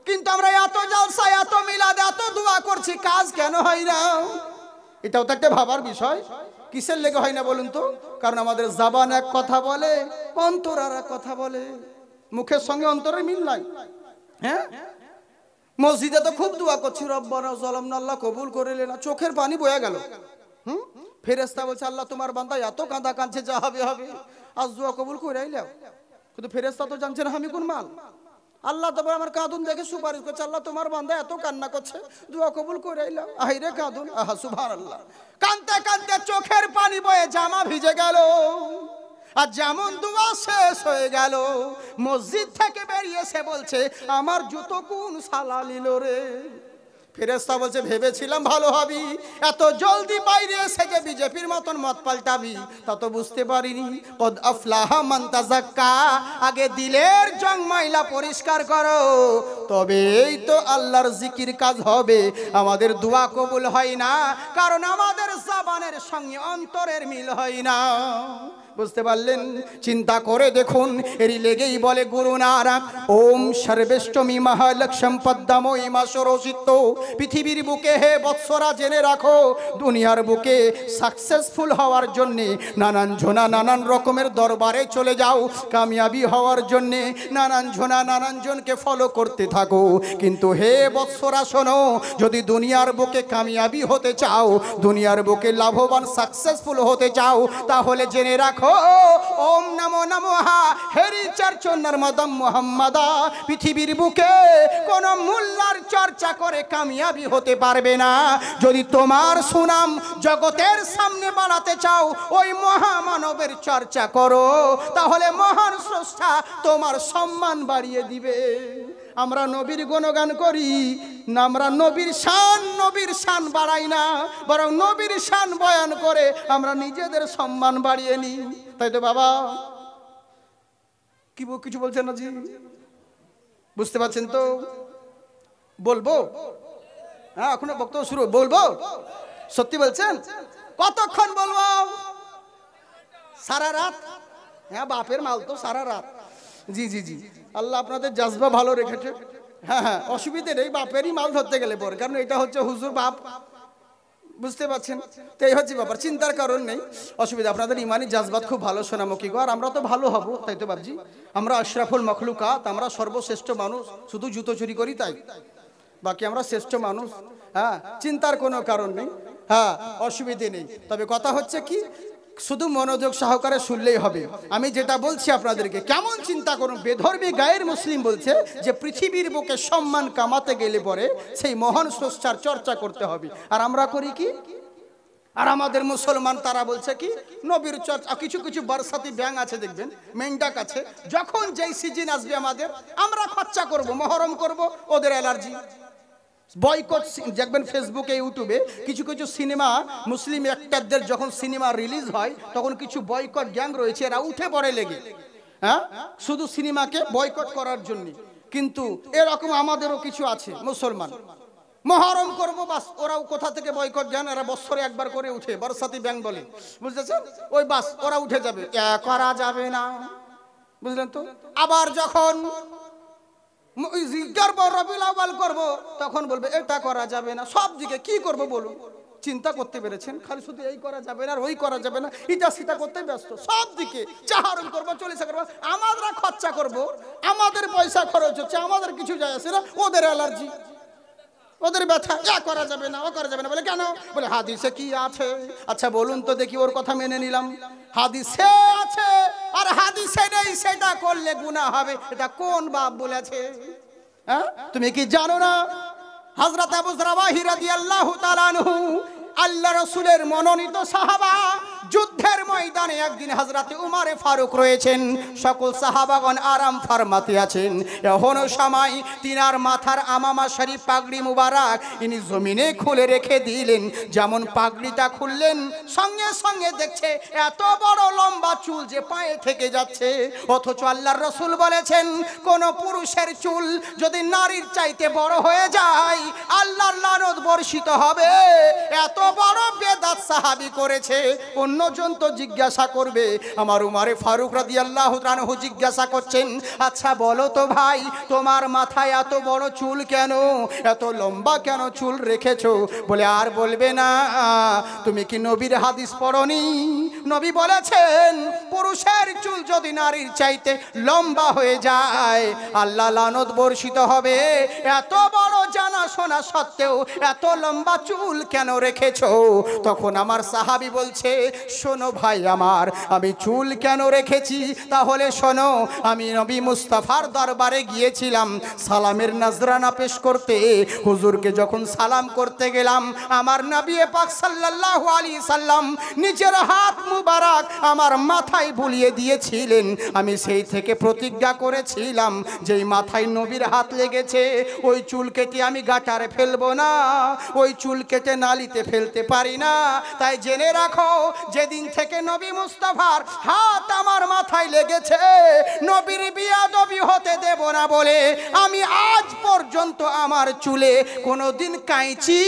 কিন্তু আমরা এত জলসা, এত মিলাদ, এত দোয়া করছি, কাজ কেন হয় না? এটাও তো একটা ভাবার বিষয়। কিসের লেগে হয় না বলুন তো? কারণ আমাদের জবান এক কথা বলে, অন্তর আর এক কথা বলে। মুখের সঙ্গে অন্তরের মিল নাই। হ্যাঁ, মসজিদে তো খুব দোয়া করছি, রব্বানা যালামনা, আল্লাহ কবুল করে না, চোখের পানি বয়ে গেল। ফেরেশতা বলছে, আল্লাহ তোমার বান্দা এত কাঁদা কাঁদছে, যা হবে হবে, আজ দোয়া কবুল করে আইলাম। কিন্তু ফেরেশতা তো জানছে না আমি কোন মাল। আল্লাহ তো আমার কাঁদুন দেখে সুপারিশ করছে, আল্লাহ তোমার বান্দা এত কান্না করছে, দোয়া কবুল করে আইলাম। আহিরে কাঁদুন, আহা সুবহানাল্লাহ। কাঁদতে কাঁদতে চোখের পানি বয়ে জামা ভিজে গেল। আর যেমন দোয়া শেষ হয়ে গেল, মসজিদ থেকে বেরিয়েছে বলছে, আমার জুতো কোন সালা নিল রে। ফেরেশতা বলছে, ভেবেছিলাম ভালো হবি, এত জলদি বাইরে এসে যে বিজেপির মতন মত পাল্টাবি তা তো বুঝতে পারিনি। কদ আফলাহা মান তাযাক্কা, আগে দিলের জং ময়লা পরিষ্কার করো, তবেই তো আল্লাহর জিকির কাজ হবে। আমাদের দোয়া কবুল হয় না কারণ আমাদের জবানের সঙ্গে অন্তরের মিল হয় না। বুঝতে পারলেন? চিন্তা করে দেখুন। এরই লেগেই বলে গুরু নারায়ণ, ওম সর্বেষ্টমী মহালক্ষ্মী পদ্মময়ী মা সরসিত। পৃথিবীর বুকে হে বৎসরা জেনে রাখো, দুনিয়ার বুকে সাকসেসফুল হওয়ার জন্যে নানান ঝোনা নানান রকমের দরবারে চলে যাও, কামিয়াবি হওয়ার জন্যে নানান ঝোনা নানান জনকে ফলো করতে থাকো। কিন্তু হে বৎসরা শোনো, যদি দুনিয়ার বুকে কামিয়াবি হতে চাও, দুনিয়ার বুকে লাভবান সাকসেসফুল হতে চাও, তাহলে জেনে রাখো, ওম নমো নমঃ হেরি চর্চা নর্মদম মুহাম্মাদা। পৃথিবীর বুকে কোন মোল্লার চর্চা করে কামিয়াবি হতে পারবে না। যদি তোমার সুনাম জগতের সামনে বাড়াতে চাও, ওই মহামানবের চর্চা করো, তাহলে মহান স্রষ্টা তোমার সম্মান বাড়িয়ে দিবে। আমরা নবীর গুণগান করি না, আমরা নবীর শান বাড়াই না, বরং নবীর শান বয়ান করে আমরা নিজেদের সম্মান বাড়িয়ে নিই। তাই তো বাবা, কি কিছু বলছেন না জি? বুঝতে পারছেন তো? বলবো? হ্যাঁ, এখনো বক্তব্য শুরু, বলবো? সত্যি বলছেন? কতক্ষণ বলবো? সারা রাত? হ্যাঁ, বাপের মাল তো সারা রাত। জি জি জি, আল্লাহ আপনাদের জজবা ভালো রেখেছে। হ্যাঁ হ্যাঁ, অসুবিধে নেই, বাপেরই মাল ধরতে গেলে পরে, কারণ এটা হচ্ছে হুজুর বাপ। বুঝতে পারছেন তো? এই হচ্ছে ব্যাপার, চিন্তার কারণ নেই, অসুবিধা। আপনাদের ইমানি জাজবাত খুব ভালো, সোনামুখী গো। আর আমরা তো ভালো হব, তাই তো বাবজি? আমরা আশরাফুল মখলুকাত, আমরা সর্বশ্রেষ্ঠ মানুষ, শুধু জুতো চুরি করি তাই, বাকি আমরা শ্রেষ্ঠ মানুষ। হ্যাঁ, চিন্তার কোনো কারণ নেই, হ্যাঁ, অসুবিধে নেই। তবে কথা হচ্ছে কি, শুধু মনোযোগ সহকারে শুনলেই হবে। আমি যেটা বলছি আপনাদেরকে, কেমন চিন্তা করুন। বেধর্মী গায়ের মুসলিম বলছে যে পৃথিবীর বুকে সম্মান কামাতে গেলে পরে সেই মহান স্রষ্টার চর্চা করতে হবে। আর আমরা করি কি? আর আমাদের মুসলমান তারা বলছে কি, নবীর চর্চা। কিছু কিছু বারসাতি ব্যাং আছে দেখবেন, মেন্ডাক আছে, যখন যেই সিজন আসবে আমাদের, আমরা খরচা করব, মহরম করব, ওদের অ্যালার্জি। বয়কট দেখবেন ফেসবুকে, ইউটিউবে কিছু কিছু সিনেমা, মুসলিম অ্যাক্টরদের যখন সিনেমা রিলিজ হয়, তখন কিছু বয়কট গ্যাং রয়েছে, এরা উঠে পড়ে লেগে, হ্যাঁ, শুধু সিনেমাকে বয়কট করার জন্য। কিন্তু এরকম আমাদেরও কিছু আছে মুসলমান, মহরম করবো বাস, ওরাও কোথা থেকে বয়কট জ্ঞান, এরা বছরে একবার করে উঠে, বরসাতি ব্যাং বলে, বুঝতেছেন? ওই বাস ওরা উঠে যাবে, করা যাবে না, বুঝলেন তো? আবার যখন রবিউল আউয়াল করবো, তখন বলবে এটা করা যাবে না। সব দিকে কি করবো বলুন? চিন্তা করতে পেরেছেন? খালি শুধু এই করা যাবে না আর ওই করা যাবে না, এটা সেটা করতে ব্যস্ত। সব দিকে চাহারণ করবো, চল্লিশা করবো। আমরা আমরা খরচা করব, আমাদের পয়সা খরচ হচ্ছে, আমাদের কিছু যায় আসে না, ওদের অ্যালার্জি, ওদের ব্যথা, করা যাবে না, ও করা যাবে না। বলে কেন? বলে হাদিসে কি আছে? আচ্ছা বলুন তো দেখি, ওর কথা মেনে নিলাম। হাদিসে আছে আর হাদিসে নেই, সেটা করলে গুনাহ হবে, এটা কোন বাপ বলেছে? হ্যাঁ, তুমি কি জানো না হযরত আবু যর রাদিয়াল্লাহু তাআলা আনহু আল্লাহ রাসূলের মনোনীত সাহাবা, যুদ্ধের ময়দানে একদিন হযরত উমরে ফারুক রয়েছেন, সকল সাহাবাগণ আরাম ফরমাতে আছেন। এখনো সময় তিনার মাথার আমামা শরীফ পাগড়ি মুবারক ইনি জমিনে খুলে রেখে দিলেন। যেমন পাগড়িটা খুললেন, সঙ্গে সঙ্গে দেখছে এত বড় লম্বা চুল যে পায়ে থেকে যাচ্ছে। অথচ আল্লাহর রাসূল বলেছেন, কোন পুরুষের চুল যদি নারীর চাইতে বড় হয়ে যায় আল্লাহর লানত বর্ষিত হবে। এত বড় বেদাত সাহাবী করেছে। অন্যজন তো জিজ্ঞাসা করবে, আমার উমরে ফারুক রাদিয়াল্লাহু তাআলা আনহু জিজ্ঞাসা করছেন, আচ্ছা বলো তো ভাই, তোমার মাথায় এত বড় চুল কেন, এত লম্বা কেন চুল রেখেছো? বলে আর বলবে না, তুমি কি নবীর হাদিস পড়নি? নবী বলেছেন, পুরুষের চুল যদি নারীর চাইতে লম্বা হয়ে যায় আল্লাহ লানত বর্ষিত হবে। এত বড় জানা শোনা সত্ত্বেও এত লম্বা চুল কেন রেখেছো? তখন আমার সাহাবী বলছে, শোনো ভাই আমার, আমি চুল কেন রেখেছি তাহলে শোনো। আমি নবী মুস্তাফার দরবারে গিয়েছিলাম সালামের নজরানা পেশ করতে। হুজুরকে যখন সালাম করতে গেলাম, আমার নবী পাক সাল্লাল্লাহু আলাইহি সাল্লাম নিজের হাত মুবারক আমার মাথায় বুলিয়ে দিয়েছিলেন। আমি সেই থেকে প্রতিজ্ঞা করেছিলাম, যেই মাথায় নবীর হাত লেগেছে ওই চুল কেটে আমি গাটারে ফেলবো না, ওই চুল কেটে নালিতে ফেলতে পারি না। তাই জেনে রাখো, যেদিন থেকে নবী মুস্তাফার হাত আমার মাথায় লেগেছে, নবীর বিয়াদবি হতে দেব না বলে আমি আজ পর্যন্ত আমার চুলে কোনোদিন কাঁচি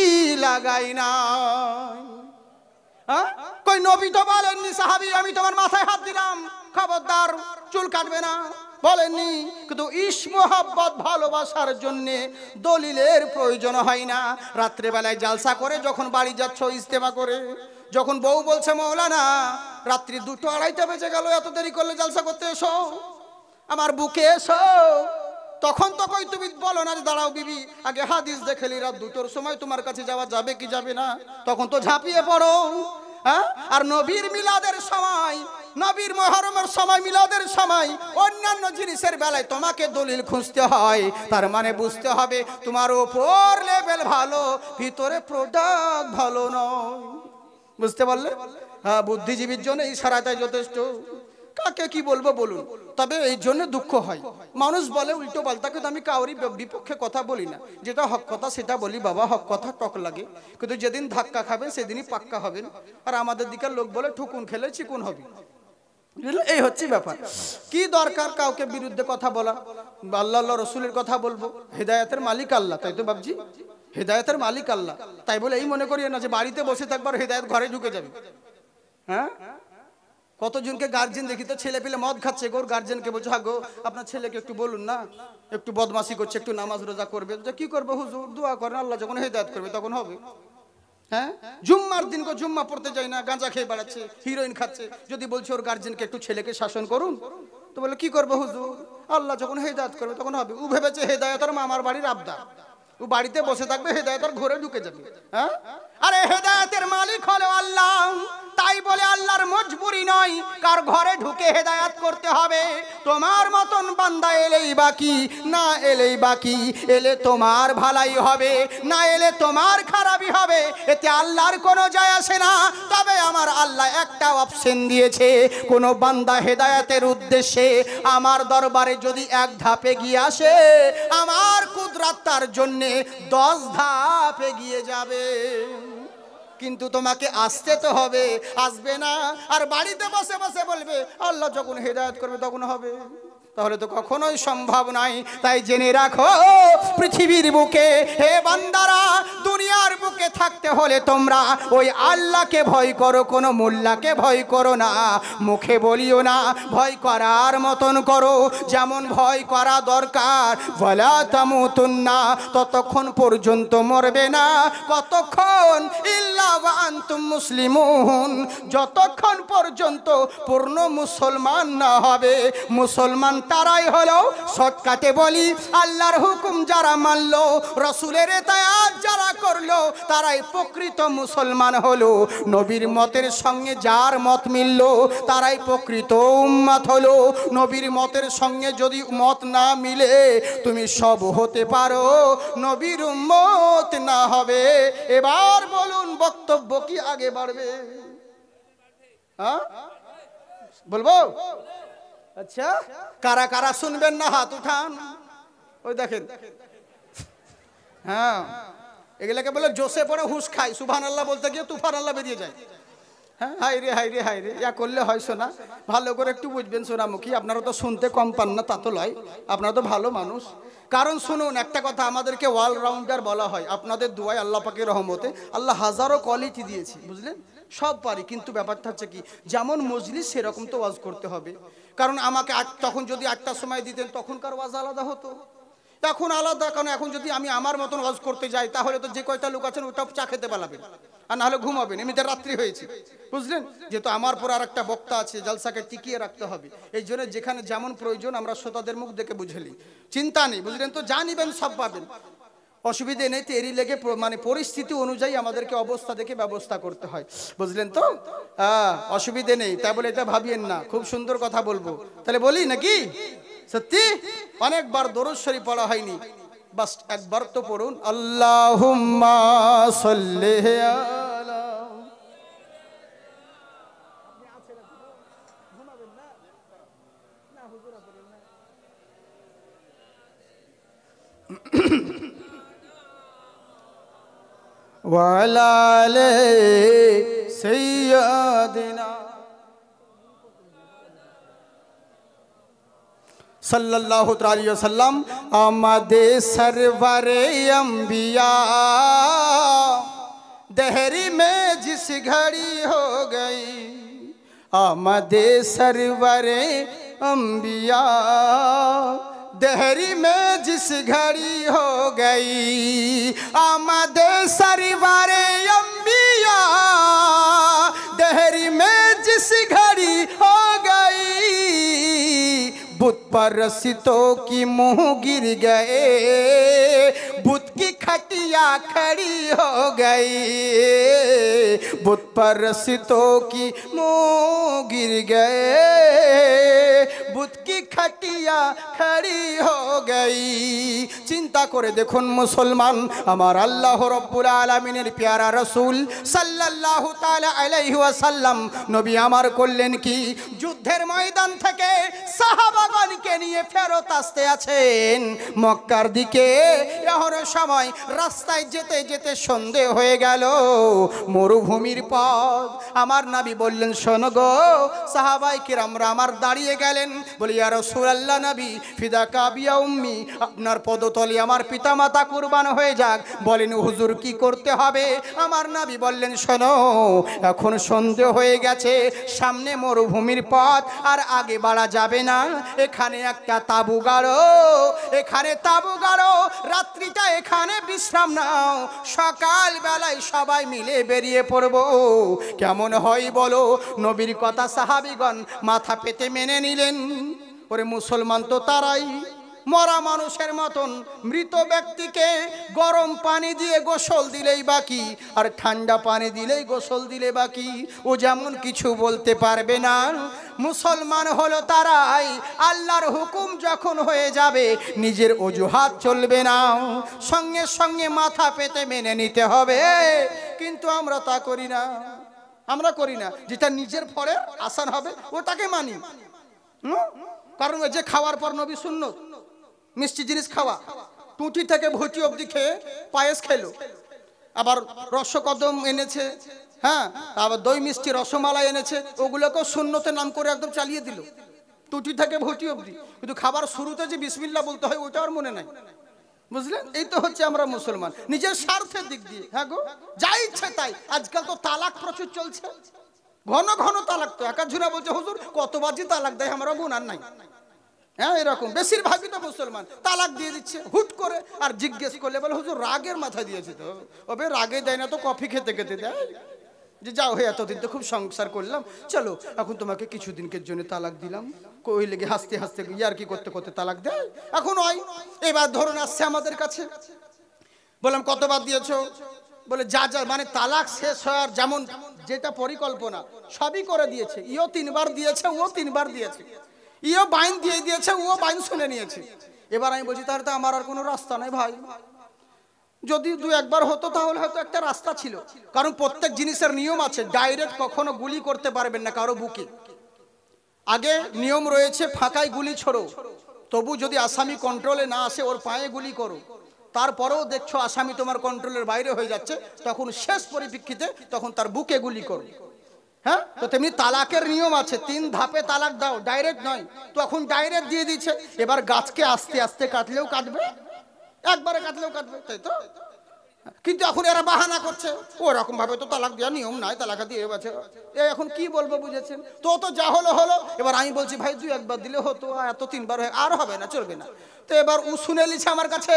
লাগাই না। কই নবী তো বলেননি সাহাবী, আমি তোমার মাথায় হাত দিলাম, খবরদার চুল কাটবে না, বলেননি। কিন্তু ইশক মোহাব্বত ভালোবাসার জন্য দলিলের প্রয়োজন হয় না। রাত্রেবেলায় জালসা করে যখন বাড়ি যাচ্ছ ইজতেমা করে, যখন বউ বলছে মৌলানা রাত্রি 2-2:30 বেজে গেল, এত দেরি করলে জালসা করতে এসো, আমার বুকে এসো, তখন তো কই তুমি বলো না যে দাঁড়াও বিবি, আগে হাদিস দেখেলি রাত 2টোর সময় তোমার কাছে যাওয়া যাবে কি যাবে না, তখন তো ঝাঁপিয়ে পড়ো। হ্যাঁ, আর নবীর মিলাদের সময়, নবীর মুহররমের সময়, মিলাদের সময় অন্যান্য জিনিসের বেলায় তোমাকে দলিল খুঁজতে হয়। তার মানে বুঝতে হবে তোমার উপর লেভেল ভালো, ভিতরে প্রোডাক্ট ভালো নয়। বুঝতে পারলে? হ্যাঁ, বুদ্ধিজীবীর জন্য এই সারাটাই যথেষ্ট। কাকে কি বলবো বলুন। তবে এই জন্য দুঃখ হয়, মানুষ বলে উল্টো পাল্টা, কিন্তু আমি কাউরি বিপক্ষে কথা বলি না, যেটা হক কথা সেটা বলি। বাবা, হক কথা টক লাগে, কিন্তু যেদিন ধাক্কা খাবেন সেদিনই পাক্কা হবেন। আর আমাদের দিকের লোক বলে ঠুকুন খেলে চিকুন হবে। এই হচ্ছে ব্যাপার। কি দরকার কাউকে বিরুদ্ধে কথা বলা? আল্লাহ রসুলের কথা বলবো। হেদায়েতের মালিক আল্লাহ, তাই তো বাবজি, হেদায়েতের মালিক আল্লাহ। তাই বলে এই মনে করিয়ে না যে বাড়িতে বসে থাকবার হেদায়েত ঘরে ঢুকে যাবে। হ্যাঁ, কতজনকে গার্জেন দেখি তো ছেলে পেলে মদ খাচ্ছে, গোর গার্জেনকে বলছে, হ্যাঁ গো আপনার ছেলেকে একটু বলুন না, একটু বদমাশি করছে, একটু নামাজ রোজা করবে। কি করবে হুজুর? দোয়া করেন, আল্লাহ যখন হেদায়েত করবে তখন হবে। হ্যাঁ, জুম্মার দিন কো জুম্মা পড়তে যায় না, গাঁজা খেয়ে বেড়াচ্ছে, হিরোইন খাচ্ছে, যদি বলছে ওর গার্জেনকে একটু ছেলেকে শাসন করুন, তো বলে কি করবে হুজুর? আল্লাহ যখন হেদায়েত করবে তখন হবে। ও ভেবেছে হেদায়েত আর মামার বাড়ির আবদার, ও বাড়িতে বসে থাকবে, হেদায়েত আর ঘরে ঢুকে যাবে। হ্যাঁ, আরে হেদায়েতের মালিক হলো আল্লাহ, তাই বলে আল্লাহর মজবুরি নয় কার ঘরে ঢুকে হেদায়েত করতে হবে। তোমার মতন বান্দা এলেই বাকি, না এলেই বাকি, এলে তোমার ভালাই হবে, না এলে তোমার খারাপই হবে, এতে আল্লাহর কোনো যায় আসে না। তবে আমার আল্লাহ একটা অপশন দিয়েছে, কোনো বান্দা হেদায়েতের উদ্দেশ্যে আমার দরবারে যদি 1 ধাপে গিয়ে আসে, আমার কুদরত তার জন্য 10 ধাপ এগিয়ে যাবে। কিন্তু তোমাকে আসতে তো হবে, আসবে না আর বাড়িতে বসে বসে বলবে আল্লাহ যখন হেদায়েত করবে তখন হবে, তাহলে তো কখনোই সম্ভব নয়। তাই জেনে রাখো, পৃথিবীর বুকে হে বান্দারা, দুনিয়ার বুকে থাকতে হলে তোমরা ওই আল্লাহকে ভয় করো, কোনো মোল্লাকে ভয় করো না। মুখে বলিও না, ভয় করার মতন করো, যেমন ভয় করা দরকার। ওয়ালা তামুতুন্না, ততক্ষণ পর্যন্ত মরবে না, কতক্ষণ? ইল্লা ওয়া আনতুম মুসলিমুন, যতক্ষণ পর্যন্ত পূর্ণ মুসলমান না হবে। মুসলমান তারাই হলো শর্টকাটে বলি আল্লাহর হুকুম যারা মানলো, রসুলের ইতাআত যারা করলো, তারাই প্রকৃত মুসলমান হলো। নবীর মতের সঙ্গে যার মত মিলল তারাই প্রকৃত উম্মত হলো। নবীর মতের সঙ্গে যদি মত না মিলে তুমি সব হতে পারো, নবীর উম্মত না হবে। এবার বলুন বক্তব্য কি আগে বাড়বে? হ্যাঁ বলবো? আচ্ছা, কারা কারা শুনবেন না হাত উঠান। ওই দেখেন, হ্যাঁ এগুলাকে বলে জোসে পড়ে হুশ খায়, সুবহানাল্লাহ বলতে গিয়ে তুফান আল্লাহ বেরিয়ে যায়। হ্যাঁ হাই রে হাই রে হাই রে, ইয়া করলে হয় শোনা, ভালো করে একটু বুঝবেন সোনামুখী। আপনারা তো শুনতে কম পান না তা তো লয়, আপনারা তো ভালো মানুষ। কারণ শুনুন, একটা কথা, আমাদেরকে অলরাউন্ডার বলা হয়। আপনাদের দুয়ায় আল্লাহ পাকের রহমতে আল্লাহ হাজারো কোয়ালিটি দিয়েছি, বুঝলেন, সব পারি। কিন্তু ব্যাপারটা হচ্ছে কি, যেমন মজলিস সেরকম তো ওয়াজ করতে হবে। কারণ আমাকে তখন যদি 8টার সময় দিতেন তখনকার ওয়াজ আলাদা হতো, এখন আলাদা। কারণ এখন যদি আমি আমার মতন ওয়াজ করতে যাই তাহলে তো যে কয়টা লোক আছেন ওটা চা খেতে পালাবেন, আর নাহলে ঘুমাবেন। এমনিতে রাত্রি হয়েছে, বুঝলেন। যেহেতু আমার পর আর একটা বক্তা আছে, জলসাকে টিকিয়ে রাখতে হবে। এই জন্য যেখানে যেমন প্রয়োজন আমরা শ্রোতাদের মুখ দেখে বুঝেলি, চিন্তা নেই, বুঝলেন তো। যা নিবেন সব পাবেন, অসুবিধে নেই। তো এরই লেগে মানে পরিস্থিতি অনুযায়ী আমাদেরকে অবস্থা দেখে ব্যবস্থা করতে হয়, বুঝলেন তো। অসুবিধে নেই, তাই বলে এটা ভাবিয়েন না। খুব সুন্দর কথা বলবো, তাহলে বলি নাকি? সত্যি অনেকবার দরুদ শরীফ পড়া হয়নি, বাস একবার তো পড়ুন। আল্লাহুম্মা সাল্লি আলা। ওয়া আলা আলি সাইয়্যিদিনা सल्लल्लाहु अलैहि वसल्लम। आमदे सरवरे अंबिया दहरी में जिस घड़ी हो गई, आमदे सरवरे अंबिया दहरी में जिस घड़ी हो गई, आमदे सरवरे अंबिया दहरी में जिस घड़ी हो गई, बुत परसितों की मुंह गिर गए, बुत की खटिया खड़ी हो गई, बुत परसितों की मुंह गिर गए, बुत की खटिया खड़ी हो गई। চিন্তা করে দেখুন মুসলমান, আমার আল্লাহ রব্বুল আলামিনের প্যারা রাসূল সাল্লাল্লাহু তাআলা আলাইহি ওয়াসাল্লাম নবী আমার করলেন কি, যুদ্ধের ময়দান থেকে সাহাবাগণকে নিয়ে ফেরত আসতে আছেন মক্কার দিকে। এমন সময় রাস্তায় যেতে যেতে সন্ধে হয়ে গেল, মরুভূমির পথ। আমার নবী বললেন, শোনো গো সাহাবায়ে কিরামরা, আমার দাঁড়িয়ে গেলেন। বলি ইয়া রাসূলুল্লাহ নবী, ফিদাকা বিয়া উম্মি, আপনার পদতলে আমার পিতামাতা কুরবান হয়ে যাক। বলেন হুজুর কি করতে হবে? আমার নবী বললেন, শোনো, এখন সন্ধে হয়ে গেছে, সামনে মরুভূমির পথ, আর আগে বাড়া যাবে না। এখানে একটা তাবু গাড়ো, এখানে তাবু গাড়ো, রাত্রিটা এখানে বিশ্রাম নাও, সকাল বেলায় সবাই মিলে বেরিয়ে পড়বো। কেমন হয় বলো? নবীর কথা সাহাবীগণ মাথা পেতে মেনে নিলেন। ওরে মুসলমান তো তারাই, মরা মানুষের মতন মৃত ব্যক্তিকে গরম পানি দিয়ে গোসল দিলেই বাকি, আর ঠান্ডা পানি দিলেই গোসল দিলে বাকি। ও যেমন কিছু বলতে পারবে না। মুসলমান হলো তারাই, আল্লাহর হুকুম যখন হয়ে যাবে নিজের অজুহাত চলবে না, সঙ্গে সঙ্গে মাথা পেতে মেনে নিতে হবে। কিন্তু আমরা তা করি না, আমরা করি না। যেটা নিজের ফলে আসান হবে ওটাকে মানি। কারণ যে খাওয়ার পর নবী সুন্নত, মিষ্টি জিনিস খাওয়া, টুটি থেকে ভুটি অবধি খেয়ে পায়েস খেলো, আবার রসকদম এনেছে, হ্যাঁ, আবার দই মিষ্টি রসমালাই এনেছে, ওগুলোকেও সুন্নতের নাম করে একদম চালিয়ে দিল, টুটি থেকে ভুটি অবধি। কিন্তু খাবার শুরুতে যে বিসমিল্লাহ বলতে হয় ওইটা আর মনে নাই, বুঝলেন। এই তো হচ্ছে আমরা মুসলমান, নিজের স্বার্থের দিক দিয়ে। হ্যাঁ গো, যা ইচ্ছে তাই। আজকাল তো তালাক প্রচুর চলছে, ঘন ঘন তালাক। তো একা ঝুনা বলছে, হুজুর কতবার যে তালাক দেয় আমরা গুনার নাই। হ্যাঁ, এরকম বেশিরভাগই তো মুসলমান তালাক দিয়ে দিচ্ছে হুট করে। আর জিজ্ঞেস করলে বলে, হুজুর রাগের মাথা দিয়েছে। তো ওবে রাগে দেয় না তো কফি খেতে খেতে দেয়। যে যাও হে এতদিন তো খুব সংসার করলাম, চলো এখন তোমাকে কিছুদিনের জন্য তালাক দিলাম। কই লেগে হাসতে হাসতে ইয়ার কি করতে করতে তালাক দেয়। এখন হয় এবার ধরুন আসছে আমাদের কাছে, বললাম কতবার দিয়েছো? বলে যা যা মানে তালাক শেষ হওয়ার যেমন যেটা পরিকল্পনা সবই করে দিয়েছে। ইও 3 বার দিয়েছে, ও 3 বার দিয়েছে, ইও বাইন দিয়ে দিয়েছে, ও বাইন শুনে নিয়েছে। এবার আমি বলছি তাহলে তো আমার আর কোনো রাস্তা নাই ভাই। যদি 2-1 বার হতো তাহলে হয়তো একটা রাস্তা ছিল, কারণ প্রত্যেক জিনিসের নিয়ম আছে। ডাইরেক্ট কখনো গুলি করতে পারবেন না কারো বুকে, আগে নিয়ম রয়েছে ফাঁকায় গুলি ছোড়ো, তবু যদি আসামি কন্ট্রোলে না আসে ওর পায়ে গুলি করো, তারপরেও দেখছো আসামি তোমার কন্ট্রোলের বাইরে হয়ে যাচ্ছে, তখন শেষ পরিপ্রেক্ষিতে তখন তার বুকে গুলি করো। হ্যাঁ, তো তেমনি তালাকের নিয়ম আছে, 3 ধাপে তালাক দাও, ডাইরেক্ট নয়। তো এখন ডাইরেক্ট দিয়ে দিচ্ছে, এবার গাছকে আস্তে আস্তে কাটলেও কাটবে, একবারে কাটলেও কাটবে, তাই তো? কিন্তু এখন এরা বাহানা করছে ওরকম ভাবে তো তালাক দেওয়ার নিয়ম নাই, তালাক দিয়ে গেছে। এখন কি বলবো বুঝেছেন তো? তো যা হলো হলো। এবার আমি বলছি ভাই 2-1 বার দিলে হতো, এত 3 বার আর হবে না, চলবে না। তো এবার ও শুনে নিছে আমার কাছে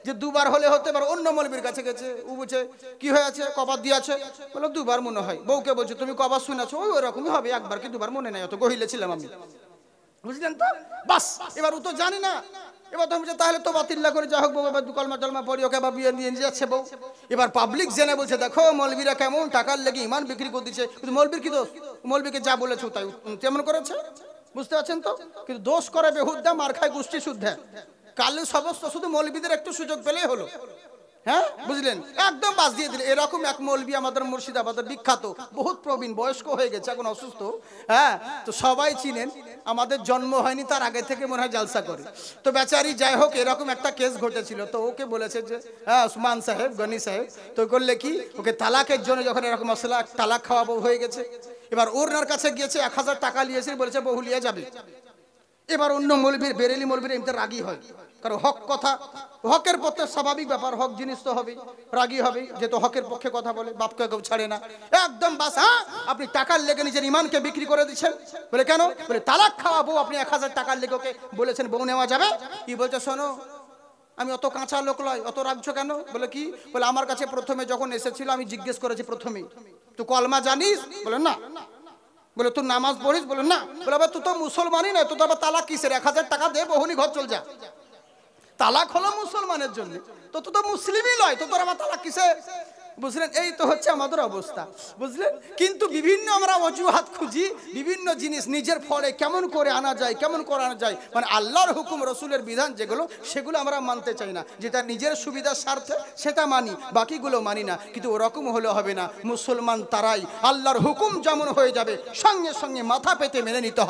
যে 2 বার হলে হতো। এবার অন্য মৌলবীর কাছে গেছে, ও বলছে কি হয়েছে, কবার দিয়েছে? বলে 2 বার মনে হয়। বউকে বলছে তুমি কবার শুনেছো? ওই ওরকমই হবে, 1 বার কি 2 বার মনে নাই, অত গহিলে ছিলাম আমি, বুঝলেন তো? বাস, এবার ও তো জানি না। এবার তুমি তাহলে তো বাতিল্লা করে যা হোক বউ, এবার 2 কলমা টলমা পড়ি ওকে আবার বিয়ে নিয়ে যাচ্ছে বউ। এবার পাবলিক জেনে বলছে দেখো মৌলবীরা কেমন টাকার লেগে ইমান বিক্রি করে দিচ্ছে। কিন্তু মৌলবীর কি দোষ? মৌলবীকে যা বলেছো তাই তেমন করেছে, বুঝতে পারছেন তো? কিন্তু দোষ করে বেহুদ্দা, মার খায় গোষ্ঠী শুদ্ধা। কালে সমস্ত শুধু মৌলবীদের একটু সুযোগ পেলেই হলো। হ্যাঁ, বুঝলেন, একদম বাস দিয়ে দিলে। এরকম এক মৌলবী আমাদের মুর্শিদাবাদের বিখ্যাত, বহুত প্রবীণ, বয়স্ক হয়ে গেছে, এখন অসুস্থ। হ্যাঁ, তো সবাই চিনেন, আমাদের জন্ম হয়নি তার আগে থেকে মনে হয় জালসা করে। তো বেচারি যাই হোক এরকম একটা কেস ঘটেছিল, তো ওকে বলেছে যে হ্যাঁ উসমান সাহেব, গনি সাহেব, তো করলে কি ওকে তালাকের জন্য যখন এরকম মশলা তালাক খাওয়া বউ হয়ে গেছে, এবার ওনার কাছে গিয়েছে, 1000 টাকা নিয়েছে, বলেছে বহু লিয়ে যাবে। এবার অন্য মৌলবীর, বেরেলি মৌলবীর এমনি রাগি হয়, কারণ হক কথা, হকের পক্ষে স্বাভাবিক ব্যাপার, হক জিনিস তো হবে, রাগি হবে, যেহেতু হকের পক্ষে কথা বলে, বাপকে কেউ ছাড়ে না। একদম বাস, হ্যাঁ আপনি টাকার লেগে নিজের ইমানকে বিক্রি করে দিচ্ছেন। বলে কেন? বলে তালাক খাওয়া বউ, আপনি 1000 টাকার লেগে ওকে বলেছেন বউ নেওয়া যাবে। কি বলছে শোনো, আমি অত কাঁচা লোক নয়, অত রাখছো কেন? বলে কি? বলে আমার কাছে প্রথমে যখন এসেছিল আমি জিজ্ঞেস করেছি প্রথমেই, তুই কলমা জানিস? বলে না। বলে তুই নামাজ পড়িস? বলে না। বলে আবার তুই তো মুসলমানই না, তুই তো আবার তালাক কিসের? 1000 টাকা দে, বহুনি ঘর চল যা। তালাক হলো মুসলমানের জন্য, তো তুই তো মুসলিমই নয়, তো তোর আমার তালাক কিসে? বুঝলেন, এই তো হচ্ছে আমাদের অবস্থা, বুঝলেন। কিন্তু বিভিন্ন আমরা অজুহাত খুঁজি, বিভিন্ন জিনিস নিজের ফলে কেমন করে আনা যায়, কেমন করে আনা যায়, মানে আল্লাহর হুকুম রসুলের বিধান যেগুলো, সেগুলো আমরা মানতে চাই না। যেটা নিজের সুবিধার স্বার্থে সেটা মানি, বাকিগুলো মানি না। কিন্তু ওরকম হলে হবে না, মুসলমান তারাই, আল্লাহর হুকুম যেমন হয়ে যাবে সঙ্গে সঙ্গে মাথা পেতে মেনে নিতে হবে।